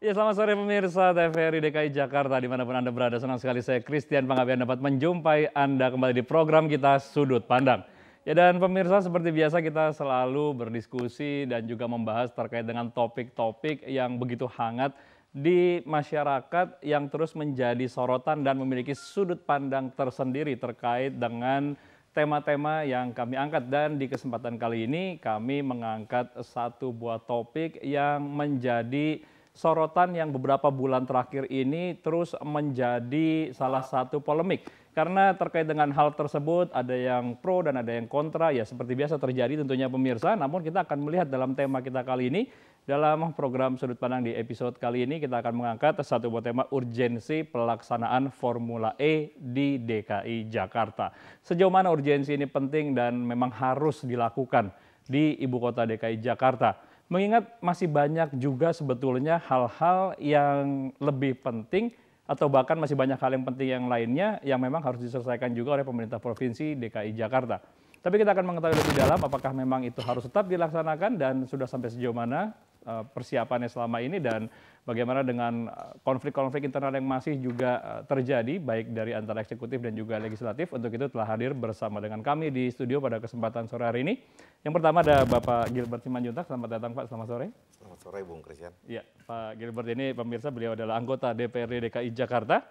Ya, selamat sore pemirsa TVRI DKI Jakarta dimanapun Anda berada. Senang sekali saya Christian Panggabean dapat menjumpai Anda kembali di program kita Sudut Pandang. Ya, dan pemirsa seperti biasa kita selalu berdiskusi dan juga membahas terkait dengan topik-topik yang begitu hangat di masyarakat yang terus menjadi sorotan dan memiliki sudut pandang tersendiri terkait dengan tema-tema yang kami angkat. Dan di kesempatan kali ini kami mengangkat satu buah topik yang menjadi sorotan yang beberapa bulan terakhir ini terus menjadi salah satu polemik. Karena terkait dengan hal tersebut ada yang pro dan ada yang kontra, ya seperti biasa terjadi tentunya pemirsa. Namun kita akan melihat dalam tema kita kali ini, dalam program Sudut Pandang di episode kali ini kita akan mengangkat satu buah tema urgensi pelaksanaan Formula E di DKI Jakarta. Sejauh mana urgensi ini penting dan memang harus dilakukan di ibu kota DKI Jakarta. Mengingat masih banyak juga sebetulnya hal-hal yang lebih penting atau bahkan masih banyak hal yang penting yang lainnya yang memang harus diselesaikan juga oleh pemerintah Provinsi DKI Jakarta. Tapi kita akan mengetahui lebih dalam apakah memang itu harus tetap dilaksanakan dan sudah sampai sejauh mana persiapannya selama ini dan bagaimana dengan konflik-konflik internal yang masih juga terjadi baik dari antara eksekutif dan juga legislatif. Untuk itu telah hadir bersama dengan kami di studio pada kesempatan sore hari ini. Yang pertama ada Bapak Gilbert Simanjuntak. Selamat datang Pak, selamat sore. Selamat sore Bung Christian. Ya, Pak Gilbert ini pemirsa beliau adalah anggota DPRD DKI Jakarta.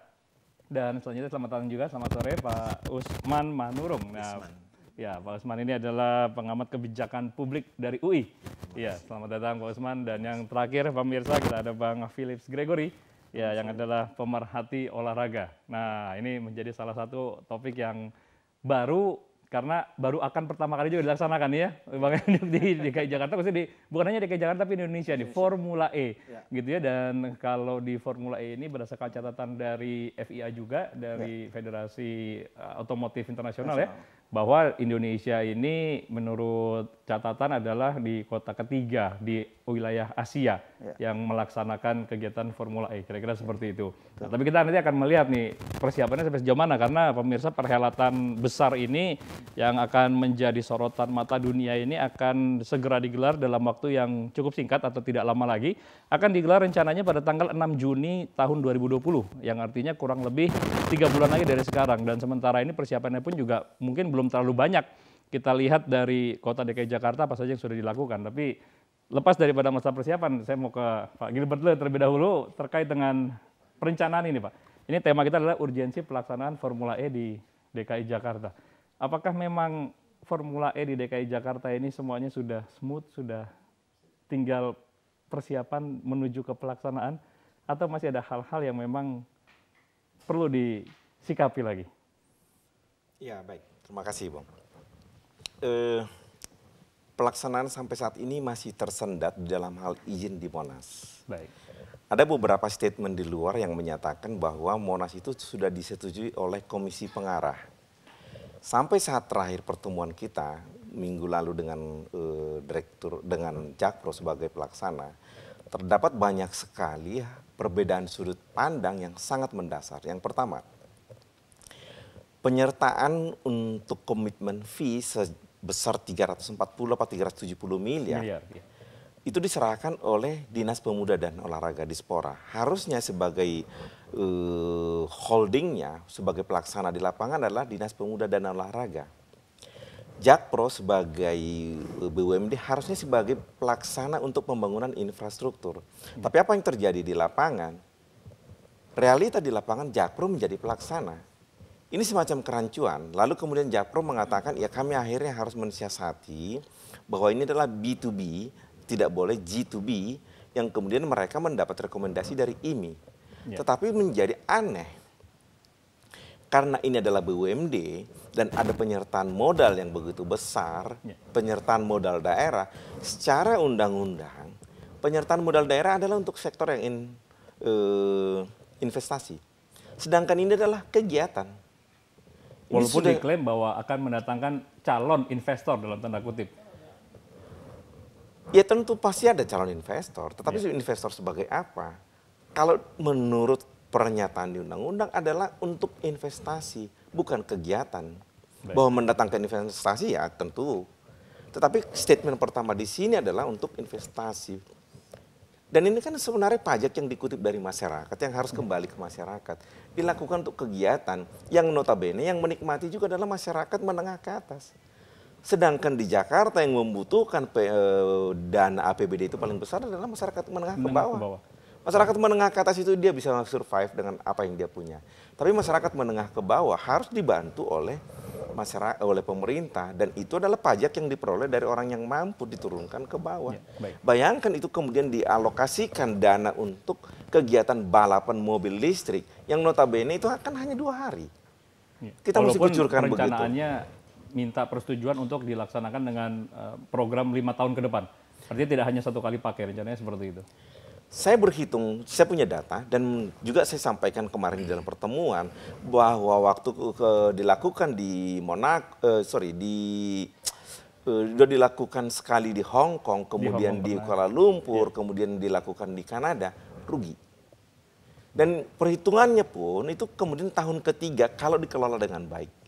Dan selanjutnya selamat datang juga, selamat sore Pak Usman Manurung. Nah, ya, Pak Usman ini adalah pengamat kebijakan publik dari UI. Ya, selamat datang Pak Usman. Dan yang terakhir pemirsa kita ada Bang Philips Gregory, ya, yang adalah pemerhati olahraga. Nah, ini menjadi salah satu topik yang baru karena baru akan pertama kali juga dilaksanakan ya, Bang, di DKI Jakarta, maksudnya bukan hanya DKI Jakarta tapi Indonesia nih, Formula E, gitu ya. Dan kalau di Formula E ini berdasarkan catatan dari FIA juga, dari Federasi Otomotif Internasional ya, bahwa Indonesia ini menurut catatan adalah di kota ketiga di wilayah Asia yang melaksanakan kegiatan Formula E, kira-kira seperti itu. Nah, tapi kita nanti akan melihat nih persiapannya sampai sejauh mana, karena pemirsa perhelatan besar ini yang akan menjadi sorotan mata dunia ini akan segera digelar dalam waktu yang cukup singkat atau tidak lama lagi. Akan digelar rencananya pada tanggal 6 Juni tahun 2020, yang artinya kurang lebih 3 bulan lagi dari sekarang. Dan sementara ini persiapannya pun juga mungkin belum terlalu banyak. Kita lihat dari kota DKI Jakarta apa saja yang sudah dilakukan. Tapi lepas daripada masa persiapan, saya mau ke Pak Gilbert terlebih dahulu terkait dengan perencanaan ini Pak. Ini tema kita adalah urgensi pelaksanaan Formula E di DKI Jakarta. Apakah memang Formula E di DKI Jakarta ini semuanya sudah smooth, sudah tinggal persiapan menuju ke pelaksanaan, atau masih ada hal-hal yang memang perlu disikapi lagi? Ya, baik. Terima kasih, Bang. Pelaksanaan sampai saat ini masih tersendat dalam hal izin di Monas. Baik. Ada beberapa statement di luar yang menyatakan bahwa Monas itu sudah disetujui oleh Komisi Pengarah. Sampai saat terakhir pertemuan kita minggu lalu dengan Jakpro sebagai pelaksana, terdapat banyak sekali perbedaan sudut pandang yang sangat mendasar. Yang pertama, penyertaan untuk komitmen fee sebesar 340 atau 370 miliar. Itu diserahkan oleh Dinas Pemuda dan Olahraga Dispora. Harusnya sebagai holdingnya, sebagai pelaksana di lapangan adalah Dinas Pemuda dan Olahraga. Jakpro sebagai BUMD harusnya sebagai pelaksana untuk pembangunan infrastruktur. Tapi apa yang terjadi di lapangan? Realita di lapangan Jakpro menjadi pelaksana. Ini semacam kerancuan. Lalu kemudian Jakpro mengatakan, ya kami akhirnya harus mensiasati bahwa ini adalah B2B, tidak boleh G2B, yang kemudian mereka mendapat rekomendasi dari IMI. Tetapi menjadi aneh, karena ini adalah BUMD dan ada penyertaan modal yang begitu besar, penyertaan modal daerah, secara undang-undang, penyertaan modal daerah adalah untuk sektor yang investasi. Sedangkan ini adalah kegiatan. Walaupun diklaim bahwa akan mendatangkan calon investor dalam tanda kutip. Ya tentu pasti ada calon investor, tetapi investor sebagai apa? Kalau menurut pernyataan di undang-undang adalah untuk investasi, bukan kegiatan. Bahwa mendatangkan investasi ya tentu. Tetapi statement pertama di sini adalah untuk investasi. Dan ini kan sebenarnya pajak yang dikutip dari masyarakat, yang harus kembali ke masyarakat. Dilakukan untuk kegiatan yang notabene yang menikmati juga adalah masyarakat menengah ke atas. Sedangkan di Jakarta yang membutuhkan dana APBD itu paling besar adalah masyarakat menengah ke bawah. Masyarakat menengah ke atas itu dia bisa survive dengan apa yang dia punya. Tapi masyarakat menengah ke bawah harus dibantu oleh masyarakat, oleh pemerintah, dan itu adalah pajak yang diperoleh dari orang yang mampu diturunkan ke bawah. Bayangkan itu kemudian dialokasikan dana untuk kegiatan balapan mobil listrik yang notabene itu akan hanya 2 hari. Kita mesti kucurkan begitu. Perencanaannya minta persetujuan untuk dilaksanakan dengan program 5 tahun ke depan. Artinya tidak hanya 1 kali pakai, rencananya seperti itu. Saya berhitung, saya punya data dan juga saya sampaikan kemarin di dalam pertemuan bahwa waktu dilakukan di sudah dilakukan sekali di Hong Kong, kemudian di Kuala Lumpur, kemudian dilakukan di Kanada, rugi. Dan perhitungannya pun itu kemudian tahun ketiga kalau dikelola dengan baik.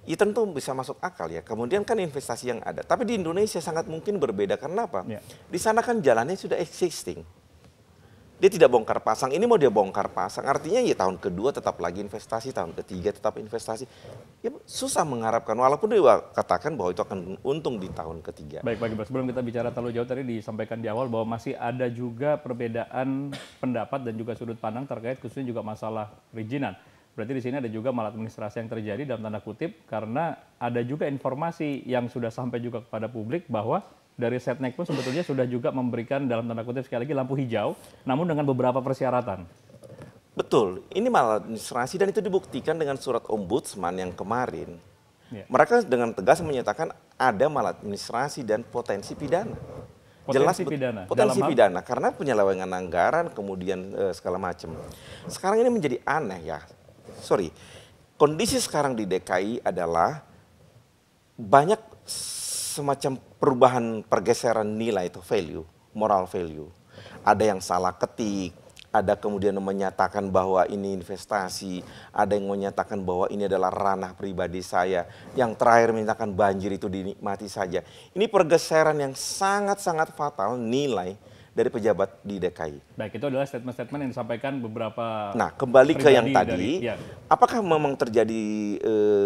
Ya tentu bisa masuk akal ya. Kemudian kan investasi yang ada. Tapi di Indonesia sangat mungkin berbeda. Karena apa? Di sana kan jalannya sudah existing. Dia tidak bongkar pasang. Ini mau dia bongkar pasang. Artinya ya tahun kedua tetap lagi investasi. Tahun ketiga tetap investasi. Ya susah mengharapkan. Walaupun dia katakan bahwa itu akan untung di tahun ketiga. Baik, Pak Gibran. Sebelum kita bicara terlalu jauh, tadi disampaikan di awal bahwa masih ada juga perbedaan pendapat dan juga sudut pandang terkait khususnya juga masalah perizinan. Berarti di sini ada juga maladministrasi yang terjadi dalam tanda kutip karena ada juga informasi yang sudah sampai juga kepada publik bahwa dari Setnek pun sebetulnya sudah juga memberikan dalam tanda kutip sekali lagi lampu hijau, namun dengan beberapa persyaratan. Betul, ini maladministrasi dan itu dibuktikan dengan surat ombudsman yang kemarin. Mereka dengan tegas menyatakan ada maladministrasi dan potensi pidana. Potensi pidana. Potensi pidana karena penyelewengan anggaran kemudian segala macam. Sekarang ini menjadi aneh ya. Kondisi sekarang di DKI adalah banyak semacam perubahan pergeseran nilai itu value, moral value. Ada yang salah ketik, ada kemudian menyatakan bahwa ini investasi, ada yang menyatakan bahwa ini adalah ranah pribadi saya, yang terakhir menyatakan banjir itu dinikmati saja. Ini pergeseran yang sangat-sangat fatal nilai dari pejabat di DKI. Baik, itu adalah statement-statement yang disampaikan beberapa. Nah, kembali ke yang tadi, apakah memang terjadi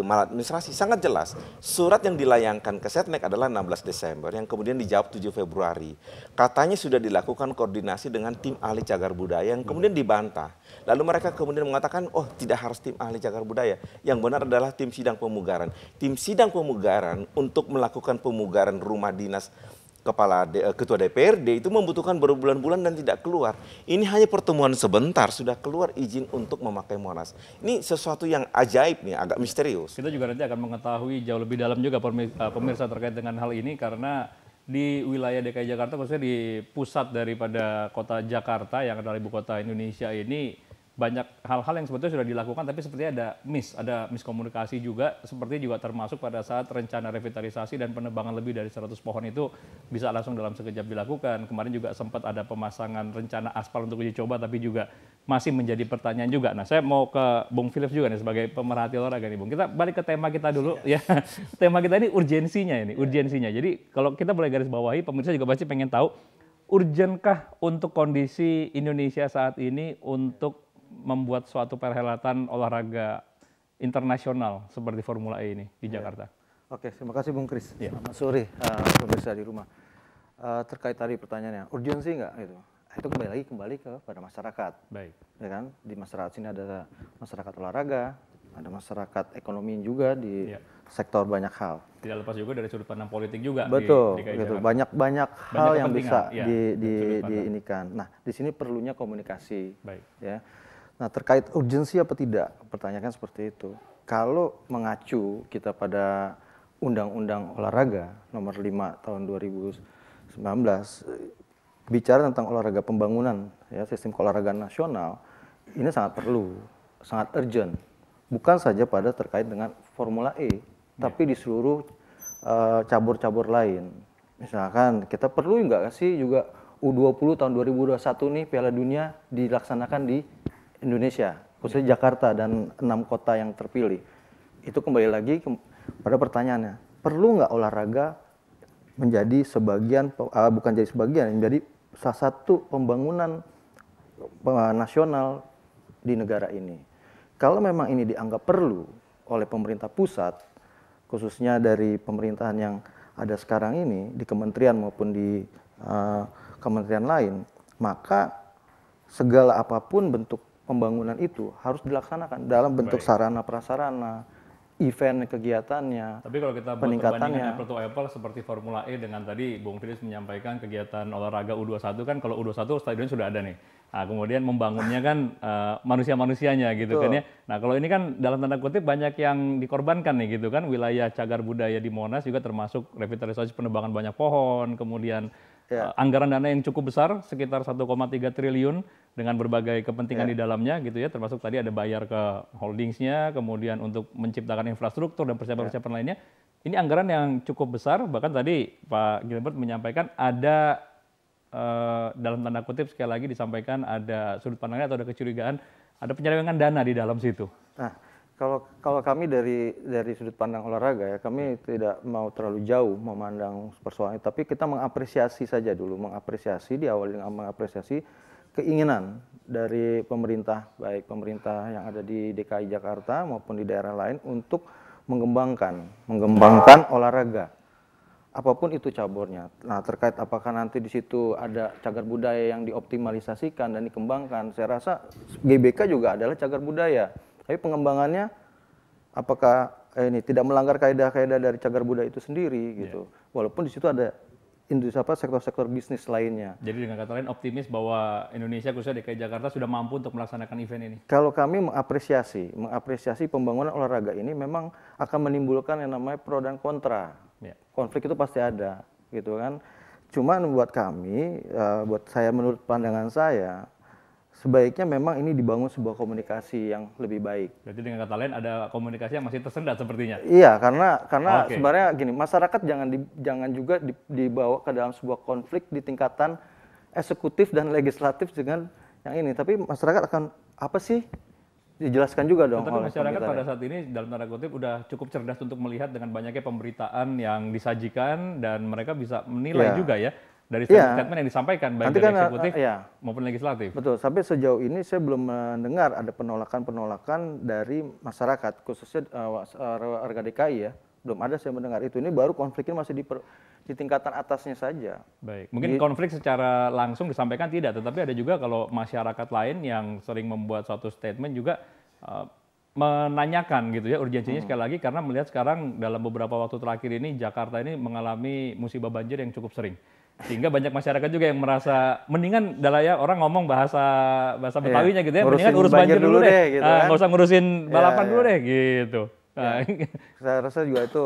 maladministrasi? Sangat jelas. Surat yang dilayangkan ke Setnek adalah 16 Desember, yang kemudian dijawab 7 Februari. Katanya sudah dilakukan koordinasi dengan tim ahli cagar budaya, yang kemudian dibantah. Lalu mereka kemudian mengatakan, oh tidak harus tim ahli cagar budaya. Yang benar adalah tim sidang pemugaran. Tim sidang pemugaran untuk melakukan pemugaran rumah dinas ketua DPRD itu membutuhkan berbulan-bulan dan tidak keluar. Ini hanya pertemuan sebentar sudah keluar izin untuk memakai Monas. Ini sesuatu yang ajaib nih, agak misterius. Kita juga nanti akan mengetahui jauh lebih dalam juga pemirsa terkait dengan hal ini karena di wilayah DKI Jakarta khususnya di pusat daripada kota Jakarta yang adalah ibu kota Indonesia ini banyak hal-hal yang sebetulnya sudah dilakukan tapi sepertinya ada miskomunikasi juga, seperti juga termasuk pada saat rencana revitalisasi dan penebangan lebih dari 100 pohon itu bisa langsung dalam sekejap dilakukan. Kemarin juga sempat ada pemasangan rencana aspal untuk uji coba tapi juga masih menjadi pertanyaan juga. Nah, saya mau ke Bung Philips juga nih sebagai pemerhati olahraga nih, Bung. Kita balik ke tema kita dulu ya. Tema kita ini urgensinya. Jadi kalau kita boleh garis bawahi, pemirsa juga pasti pengen tahu urgenkah untuk kondisi Indonesia saat ini untuk membuat suatu perhelatan olahraga internasional seperti Formula E ini di Jakarta. Oke, terima kasih Bung Kris. Selamat sore pemirsa di rumah. Terkait tadi pertanyaannya, urgensi nggak gitu? Itu kembali kepada masyarakat. Baik. Ya kan? Di masyarakat sini ada masyarakat olahraga, ada masyarakat ekonomi juga di sektor banyak hal. Tidak lepas juga dari sudut pandang politik juga. Betul, gitu. Banyak hal yang bisa diinikan. Nah, di sini perlunya komunikasi. Baik. Ya. Nah, terkait urgensi apa tidak? Pertanyaannya seperti itu. Kalau mengacu kita pada Undang-Undang Olahraga nomor 5 tahun 2019 bicara tentang olahraga pembangunan ya sistem keolahragaan nasional, ini sangat perlu, sangat urgent. Bukan saja pada terkait dengan Formula E, tapi di seluruh cabur-cabur lain. Misalkan kita perlu nggak sih juga U20 tahun 2021 nih Piala Dunia dilaksanakan di Indonesia, khususnya Jakarta dan 6 kota yang terpilih. Itu kembali lagi pada pertanyaannya, perlu nggak olahraga menjadi sebagian, bukan jadi sebagian, menjadi salah satu pembangunan nasional di negara ini. Kalau memang ini dianggap perlu oleh pemerintah pusat, khususnya dari pemerintahan yang ada sekarang ini, di kementerian maupun di kementerian lain, maka segala apapun bentuk pembangunan itu harus dilaksanakan dalam bentuk sarana prasarana, event kegiatannya, tapi kalau kita buat peningkatannya. apple to apple seperti Formula E dengan tadi Bung Tris menyampaikan kegiatan olahraga U21 kan, kalau U21 stadion sudah ada nih. Nah, kemudian membangunnya kan manusia-manusianya gitu kan ya. Nah, kalau ini kan dalam tanda kutip banyak yang dikorbankan nih gitu kan. Wilayah cagar budaya di Monas juga termasuk revitalisasi penebangan banyak pohon, kemudian anggaran dana yang cukup besar sekitar 1,3 triliun dengan berbagai kepentingan di dalamnya gitu ya, termasuk tadi ada bayar ke holdingsnya, kemudian untuk menciptakan infrastruktur dan persiapan-persiapan lainnya. Ini anggaran yang cukup besar, bahkan tadi Pak Gilbert menyampaikan ada dalam tanda kutip sekali lagi disampaikan ada sudut pandangnya atau ada kecurigaan ada penyelewengan dana di dalam situ. Nah, kalau kami dari sudut pandang olahraga ya, kami tidak mau terlalu jauh memandang persoalan itu, tapi kita mengapresiasi saja dulu, mengapresiasi diawali dengan mengapresiasi keinginan dari pemerintah, baik pemerintah yang ada di DKI Jakarta maupun di daerah lain untuk mengembangkan olahraga. Apapun itu caburnya. Nah, terkait apakah nanti di situ ada cagar budaya yang dioptimalisasikan dan dikembangkan, saya rasa GBK juga adalah cagar budaya. Tapi pengembangannya apakah ini tidak melanggar kaidah-kaidah dari cagar budaya itu sendiri gitu. Walaupun di situ ada industri sektor-sektor bisnis lainnya. Jadi dengan kata lain optimis bahwa Indonesia khususnya DKI Jakarta sudah mampu untuk melaksanakan event ini. Kalau kami mengapresiasi pembangunan olahraga ini memang akan menimbulkan yang namanya pro dan kontra. Konflik itu pasti ada gitu kan. Cuman buat kami, buat saya menurut pandangan saya, sebaiknya memang ini dibangun sebuah komunikasi yang lebih baik. Berarti dengan kata lain ada komunikasi yang masih tersendat sepertinya. Iya, karena sebenarnya gini, masyarakat jangan juga dibawa ke dalam sebuah konflik di tingkatan eksekutif dan legislatif dengan yang ini. Tapi masyarakat akan apa sih? Dijelaskan juga dong. Tapi masyarakat pada saat ini dalam tanda kutip udah cukup cerdas untuk melihat dengan banyaknya pemberitaan yang disajikan dan mereka bisa menilai juga ya. Dari statement yang disampaikan baik dari eksekutif maupun legislatif. Betul, sampai sejauh ini saya belum mendengar ada penolakan dari masyarakat, khususnya warga DKI ya. Belum ada saya mendengar itu. Ini baru konfliknya masih di tingkatan atasnya saja. Baik, mungkin konflik secara langsung disampaikan tidak, tetapi ada juga kalau masyarakat lain yang sering membuat suatu statement juga menanyakan gitu ya urgensinya sekali lagi karena melihat sekarang dalam beberapa waktu terakhir ini Jakarta ini mengalami musibah banjir yang cukup sering. Sehingga banyak masyarakat juga yang merasa mendingan ya orang ngomong bahasa Betawinya gitu ya, mendingan urus banjir dulu deh gitu kan. Nggak usah ngurusin balapan dulu deh gitu. Saya rasa juga itu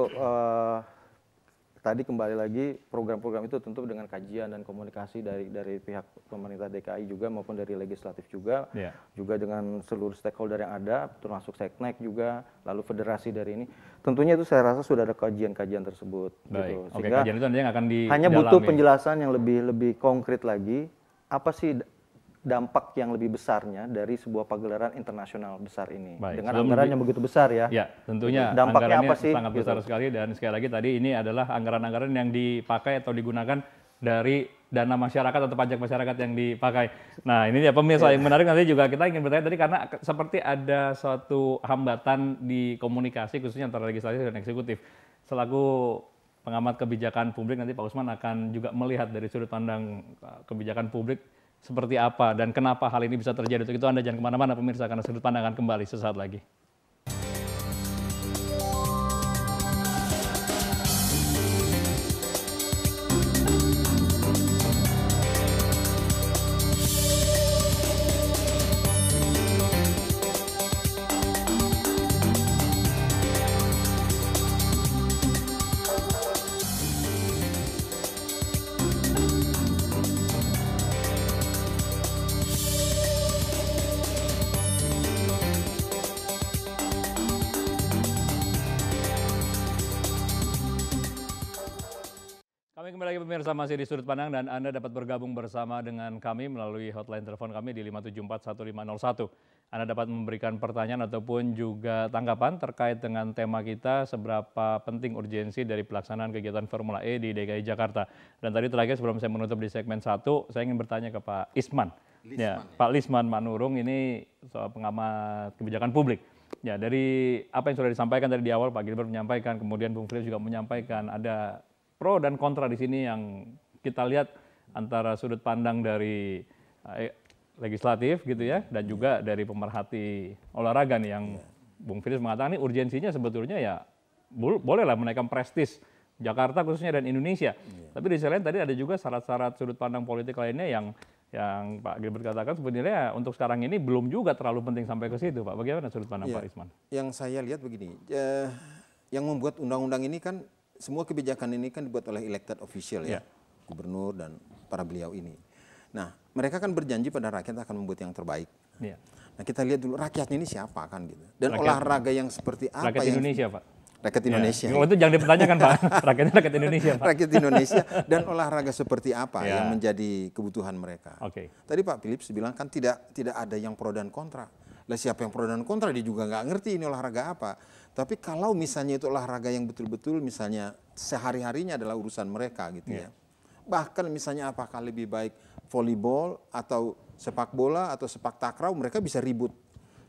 tadi kembali lagi program-program itu tentu dengan kajian dan komunikasi dari pihak pemerintah DKI juga maupun dari legislatif juga, juga dengan seluruh stakeholder yang ada, termasuk Seknek juga, lalu federasi dari ini. Tentunya itu saya rasa sudah ada kajian-kajian tersebut. Baik. Gitu. Oke, kajian itu nanti yang akan didalami. Hanya butuh penjelasan yang lebih konkret lagi, apa sih dampak yang lebih besarnya dari sebuah pagelaran internasional besar ini. Baik, dengan anggaran yang begitu besar ya. Ya, tentunya dampaknya anggarannya apa sih? Sangat besar sekali dan sekali lagi tadi ini adalah anggaran-anggaran yang dipakai atau digunakan dari dana masyarakat atau pajak masyarakat yang dipakai. Nah, ini ya pemirsa yang menarik nanti juga kita ingin bertanya tadi karena seperti ada suatu hambatan di komunikasi khususnya antara legislatif dan eksekutif. Selaku pengamat kebijakan publik nanti Pak Usman akan juga melihat dari sudut pandang kebijakan publik seperti apa dan kenapa hal ini bisa terjadi. Untuk itu Anda jangan kemana-mana pemirsa karena sudut pandang akan kembali sesaat lagi. Kembali lagi pemirsa, masih di Sudut Pandang dan Anda dapat bergabung bersama dengan kami melalui hotline telepon kami di 5741501. Anda dapat memberikan pertanyaan ataupun juga tanggapan terkait dengan tema kita, seberapa penting urgensi dari pelaksanaan kegiatan Formula E di DKI Jakarta. Dan tadi terakhir sebelum saya menutup di segmen 1, saya ingin bertanya ke Pak Isman. Pak Lisman Manurung ini soal pengamat kebijakan publik. Ya, dari apa yang sudah disampaikan tadi di awal, Pak Gilbert menyampaikan, kemudian Bung Philip juga menyampaikan, ada pro dan kontra di sini yang kita lihat antara sudut pandang dari legislatif gitu ya, dan juga dari pemerhati olahraga nih yang Bung Philip mengatakan ini urgensinya sebetulnya ya bolehlah menaikkan prestis Jakarta khususnya dan Indonesia. Tapi di sisi lain tadi ada juga syarat-syarat sudut pandang politik lainnya yang Pak Gilbert katakan sebenarnya untuk sekarang ini belum juga terlalu penting sampai ke situ, Pak. Bagaimana sudut pandang Pak Isman? Yang saya lihat begini, yang membuat undang-undang ini kan semua kebijakan ini kan dibuat oleh elected official ya, gubernur dan para beliau ini. Nah, mereka kan berjanji pada rakyat akan membuat yang terbaik. Nah, kita lihat dulu rakyatnya ini siapa kan gitu. Dan rakyat, olahraga yang seperti apa? Rakyat Indonesia, Pak. Rakyat Indonesia. Kalau itu jangan dipertanyakan, Pak. Rakyat Indonesia, Pak. Rakyat Indonesia dan olahraga seperti apa yang menjadi kebutuhan mereka. Tadi Pak Philips bilang kan tidak ada yang pro dan kontra. Lah siapa yang pro dan kontra, dia juga nggak ngerti ini olahraga apa. Tapi kalau misalnya itu olahraga yang betul-betul misalnya sehari-harinya adalah urusan mereka gitu ya. Bahkan misalnya apakah lebih baik volleyball atau sepak bola atau sepak takraw, mereka bisa ribut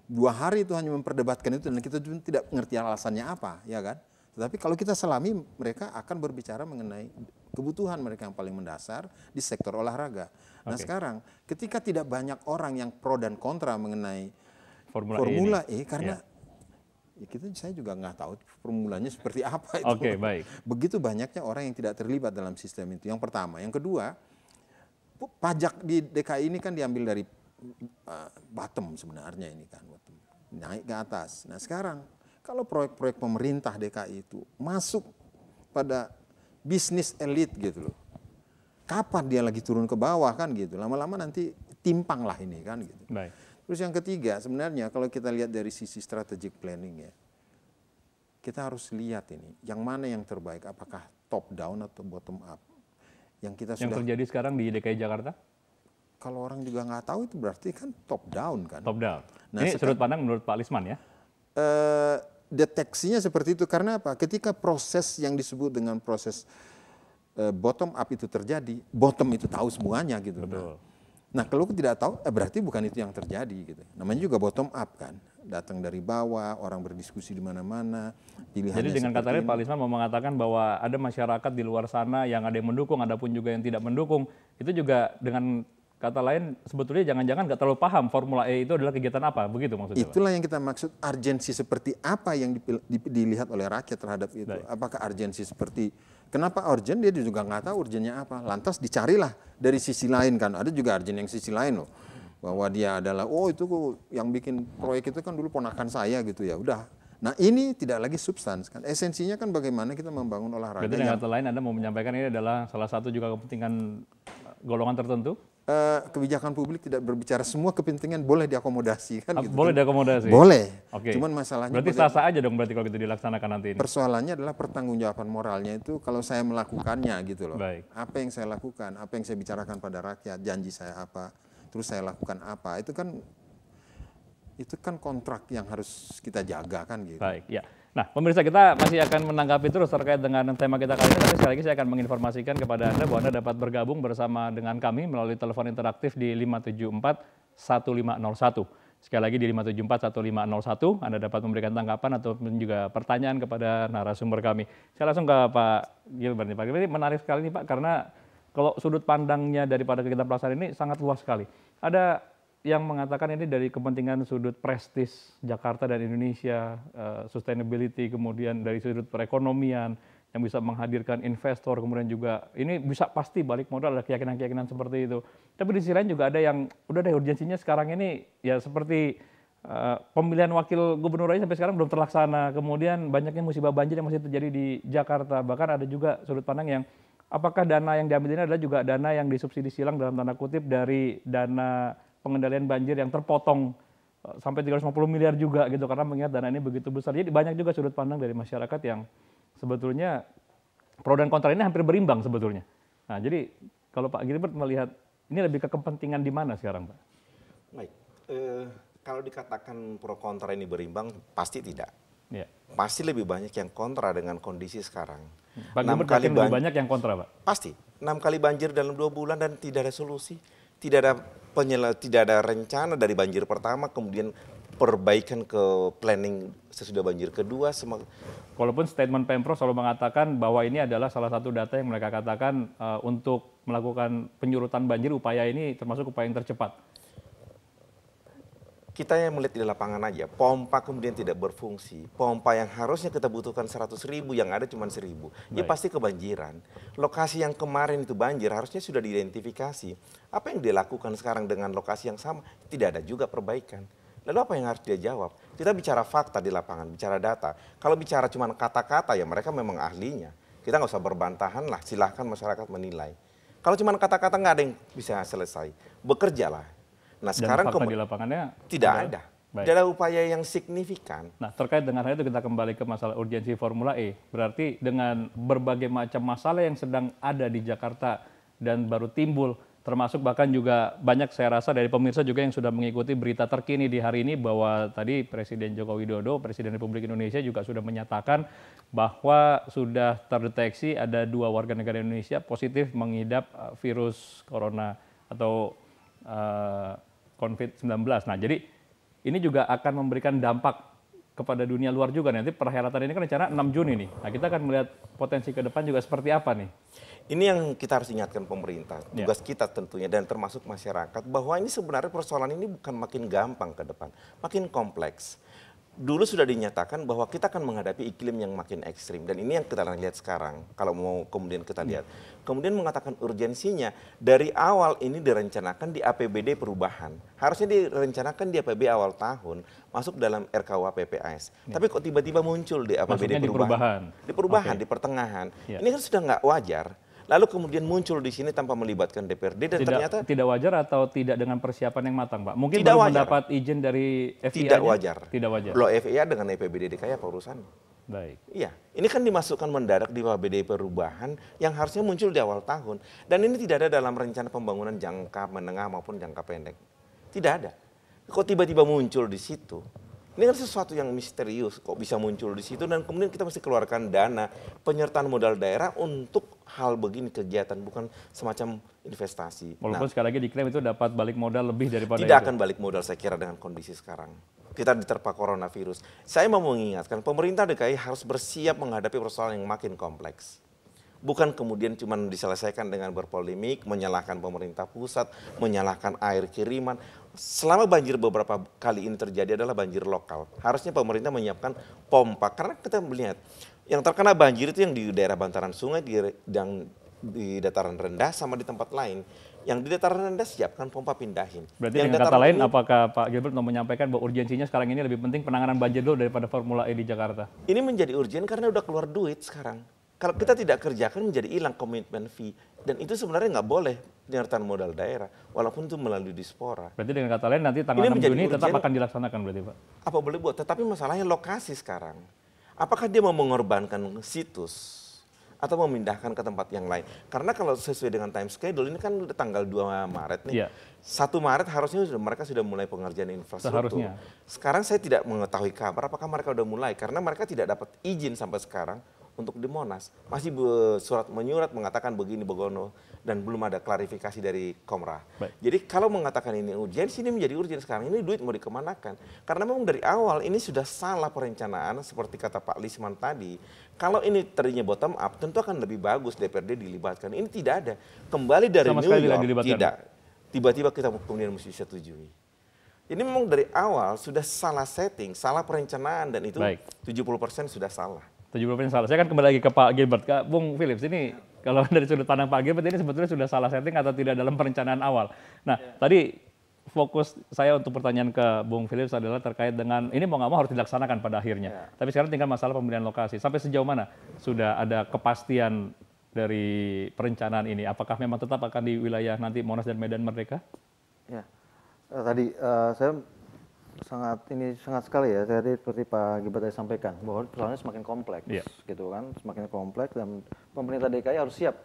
2 hari itu hanya memperdebatkan itu dan kita juga tidak mengerti alasannya apa, ya kan? Tetapi kalau kita selami, mereka akan berbicara mengenai kebutuhan mereka yang paling mendasar di sektor olahraga. Nah sekarang ketika tidak banyak orang yang pro dan kontra mengenai Formula E karena saya juga nggak tahu formulanya seperti apa itu. Baik. Begitu banyaknya orang yang tidak terlibat dalam sistem itu. Yang pertama, yang kedua, pajak di DKI ini kan diambil dari bottom sebenarnya ini kan, naik ke atas. Nah sekarang kalau proyek-proyek pemerintah DKI itu masuk pada bisnis elit gitu loh, kapan dia lagi turun ke bawah kan gitu, lama-lama nanti timpang lah ini kan gitu. Baik. Terus yang ketiga sebenarnya kalau kita lihat dari sisi strategic planning ya, kita harus lihat ini yang mana yang terbaik, apakah top down atau bottom up. Yang terjadi sekarang di DKI Jakarta? Kalau orang juga nggak tahu itu berarti kan top down kan. Top down. Nah, ini sudut pandang menurut Pak Lisman ya? Deteksinya seperti itu karena apa? Ketika proses yang disebut dengan proses bottom up itu terjadi, bottom itu tahu semuanya gitu. Betul. Nah kalau tidak tahu, berarti bukan itu yang terjadi gitu. Namanya juga bottom up kan, datang dari bawah, orang berdiskusi di mana-mana. Jadi dengan kata lain Pak Lisman mau mengatakan bahwa ada masyarakat di luar sana yang ada yang mendukung, ada pun juga yang tidak mendukung. Itu juga dengan kata lain sebetulnya jangan-jangan nggak terlalu paham Formula E itu adalah kegiatan apa, begitu maksudnya? Itulah yang kita maksud, urgensi seperti apa yang dilihat oleh rakyat terhadap itu. Baik. Apakah urgensi seperti, kenapa urgent, dia juga nggak tahu urgennya apa. Lantas dicarilah dari sisi lain kan, ada juga urgent yang sisi lain loh. Bahwa dia adalah, oh itu yang bikin proyek itu kan dulu ponakan saya gitu ya, udah. Nah ini tidak lagi substans kan, esensinya kan bagaimana kita membangun olahraga. Berarti dengan kata lain Anda mau menyampaikan ini adalah salah satu juga kepentingan golongan tertentu? Kebijakan publik tidak berbicara semua kepentingan boleh diakomodasi kan gitu. Boleh diakomodasi? Boleh. Cuman masalahnya berarti sah-sah aja dong berarti kalau itu dilaksanakan nanti ini. Persoalannya adalah pertanggungjawaban moralnya itu kalau saya melakukannya gitu loh. Baik. Apa yang saya lakukan, apa yang saya bicarakan pada rakyat, janji saya apa, terus saya lakukan apa, itu kan kontrak yang harus kita jaga kan gitu. Baik, ya. Nah, pemirsa, kita masih akan menanggapi terus terkait dengan tema kita kali ini, tapi sekali lagi saya akan menginformasikan kepada Anda bahwa Anda dapat bergabung bersama dengan kami melalui telepon interaktif di 574-1501. Sekali lagi di 574-1501, Anda dapat memberikan tanggapan ataupun juga pertanyaan kepada narasumber kami. Saya langsung ke Pak Gilbert nih. Pak Gilbert, ini menarik sekali nih Pak, karena kalau sudut pandangnya daripada kegiatan pelaksanaan ini sangat luas sekali. Ada yang mengatakan ini dari kepentingan sudut prestis Jakarta dan Indonesia, sustainability, kemudian dari sudut perekonomian yang bisa menghadirkan investor, kemudian juga ini bisa pasti balik modal, ada keyakinan-keyakinan seperti itu. Tapi di sisi lain juga ada yang udah deh urgensinya sekarang ini ya seperti pemilihan wakil gubernur aja sampai sekarang belum terlaksana, kemudian banyaknya musibah banjir yang masih terjadi di Jakarta, bahkan ada juga sudut pandang yang apakah dana yang diambil ini adalah juga dana yang disubsidi silang dalam tanda kutip dari dana pengendalian banjir yang terpotong sampai 350 miliar juga gitu, karena mengingat dana ini begitu besar. Jadi banyak juga sudut pandang dari masyarakat yang sebetulnya pro dan kontra ini hampir berimbang sebetulnya. Nah, jadi kalau Pak Gilbert melihat ini lebih ke kepentingan di mana sekarang, Pak? Baik, kalau dikatakan pro kontra ini berimbang, pasti tidak. Ya. Pasti lebih banyak yang kontra dengan kondisi sekarang. Pak Gilbert yakin lebih banyak yang kontra, Pak? Pasti. 6 kali banjir dalam 2 bulan dan tidak ada solusi. Tidak ada rencana dari banjir pertama, kemudian perbaikan ke planning sesudah banjir kedua. Walaupun statement Pemprov selalu mengatakan bahwa ini adalah salah satu data yang mereka katakan untuk melakukan penyurutan banjir, upaya ini termasuk upaya yang tercepat. Kita yang melihat di lapangan aja, pompa kemudian tidak berfungsi. Pompa yang harusnya kita butuhkan 100.000, yang ada cuma 1.000. Ya pasti kebanjiran. Lokasi yang kemarin itu banjir harusnya sudah diidentifikasi. Apa yang dilakukan sekarang dengan lokasi yang sama? Tidak ada juga perbaikan. Lalu apa yang harus dia jawab? Kita bicara fakta di lapangan, bicara data. Kalau bicara cuma kata-kata, ya mereka memang ahlinya. Kita nggak usah berbantahan lah, silahkan masyarakat menilai. Kalau cuma kata-kata nggak ada yang bisa selesai. Bekerjalah. Nah sekarang di lapangannya tidak ada. Tidak ada upaya yang signifikan. Nah terkait dengan hal itu kita kembali ke masalah urgensi Formula E. Berarti dengan berbagai macam masalah yang sedang ada di Jakarta dan baru timbul, termasuk bahkan juga banyak saya rasa dari pemirsa juga yang sudah mengikuti berita terkini di hari ini bahwa tadi Presiden Joko Widodo, Presiden Republik Indonesia juga sudah menyatakan bahwa sudah terdeteksi ada 2 warga negara Indonesia positif mengidap virus corona atau COVID-19. Nah, jadi ini juga akan memberikan dampak kepada dunia luar juga. Nanti perhelatan ini kan rencana 6 Juni nih. Nah, kita akan melihat potensi ke depan juga seperti apa nih? Ini yang kita harus ingatkan pemerintah, tugas kita tentunya dan termasuk masyarakat bahwa ini sebenarnya persoalan ini bukan makin gampang ke depan, makin kompleks. Dulu sudah dinyatakan bahwa kita akan menghadapi iklim yang makin ekstrim dan ini yang kita lihat sekarang kalau mau kemudian kita lihat. Kemudian mengatakan urgensinya dari awal ini direncanakan di APBD perubahan. Harusnya direncanakan di APBD awal tahun masuk dalam RKUHP PPAS. Tapi kok tiba-tiba muncul di APBD perubahan. Di perubahan, di pertengahan. Ini kan sudah nggak wajar. Lalu kemudian muncul di sini tanpa melibatkan DPRD dan ternyata tidak wajar atau tidak dengan persiapan yang matang, Pak. Mungkin tidak mendapat izin dari FIA. Tidak wajar. Tidak wajar. Loh FIA dengan APBD DKI apa urusan? Baik. Iya, ini kan dimasukkan mendadak di APBD perubahan yang harusnya muncul di awal tahun dan ini tidak ada dalam rencana pembangunan jangka menengah maupun jangka pendek. Tidak ada. Kok tiba-tiba muncul di situ? Ini kan sesuatu yang misterius kok bisa muncul di situ dan kemudian kita mesti keluarkan dana penyertaan modal daerah untuk hal begini kegiatan bukan semacam investasi. Walaupun sekali lagi diklaim itu dapat balik modal lebih daripada tidak itu. Akan balik modal saya kira dengan kondisi sekarang. Kita diterpa coronavirus. Saya mau mengingatkan pemerintah DKI harus bersiap menghadapi persoalan yang makin kompleks. Bukan kemudian cuma diselesaikan dengan berpolemik, menyalahkan pemerintah pusat, menyalahkan air kiriman. Selama banjir beberapa kali ini terjadi adalah banjir lokal. Harusnya pemerintah menyiapkan pompa. Karena kita melihat yang terkena banjir itu yang di daerah bantaran sungai, di dataran rendah sama di tempat lain. Yang di dataran rendah siapkan pompa pindahin. Berarti dengan kata lain, apakah Pak Gilbert mau menyampaikan bahwa urgensinya sekarang ini lebih penting penanganan banjir dulu daripada Formula E di Jakarta? Ini menjadi urgen karena udah keluar duit sekarang. Kalau kita tidak kerjakan menjadi hilang komitmen fee. Dan itu sebenarnya nggak boleh penyertaan modal daerah. Walaupun itu melalui dispora. Berarti dengan kata lain nanti tanggal 6 Juni tetap akan dilaksanakan berarti Pak? Apa boleh buat, tetapi masalahnya lokasi sekarang. Apakah dia mau mengorbankan situs? Atau memindahkan ke tempat yang lain? Karena kalau sesuai dengan time schedule, ini kan udah tanggal 2 Maret nih. 1 Maret harusnya mereka sudah mulai pengerjaan infrastruktur. Seharusnya. Sekarang saya tidak mengetahui kabar apakah mereka sudah mulai. Karena mereka tidak dapat izin sampai sekarang untuk di Monas. Masih surat menyurat mengatakan begini begono dan belum ada klarifikasi dari Komra. Jadi kalau mengatakan ini urgensi, ini menjadi urgen sekarang. Ini duit mau dikemanakan? Karena memang dari awal ini sudah salah perencanaan seperti kata Pak Lisman tadi. Kalau ini tadinya bottom up, tentu akan lebih bagus DPRD dilibatkan. Ini tidak ada. Kembali dari New York, tidak. Tiba-tiba kita kemudian mesti setujui. Ini memang dari awal sudah salah setting, salah perencanaan dan itu 70% sudah salah. 70% salah. Saya kan kembali lagi ke Pak Gilbert. Bung Philips, ini kalau dari sudut pandang Pak Gilbert ini sebetulnya sudah salah setting atau tidak dalam perencanaan awal. Nah, tadi fokus saya untuk pertanyaan ke Bung Philips adalah terkait dengan ini mau nggak mau harus dilaksanakan pada akhirnya. Tapi sekarang tinggal masalah pemilihan lokasi. Sampai sejauh mana sudah ada kepastian dari perencanaan ini? Apakah memang tetap akan di wilayah nanti Monas dan Medan Merdeka? Ya, tadi saya sangat sekali ya, tadi seperti Pak Gilbert tadi sampaikan bahwa persoalannya semakin kompleks, gitu kan, semakin kompleks dan pemerintah DKI harus siap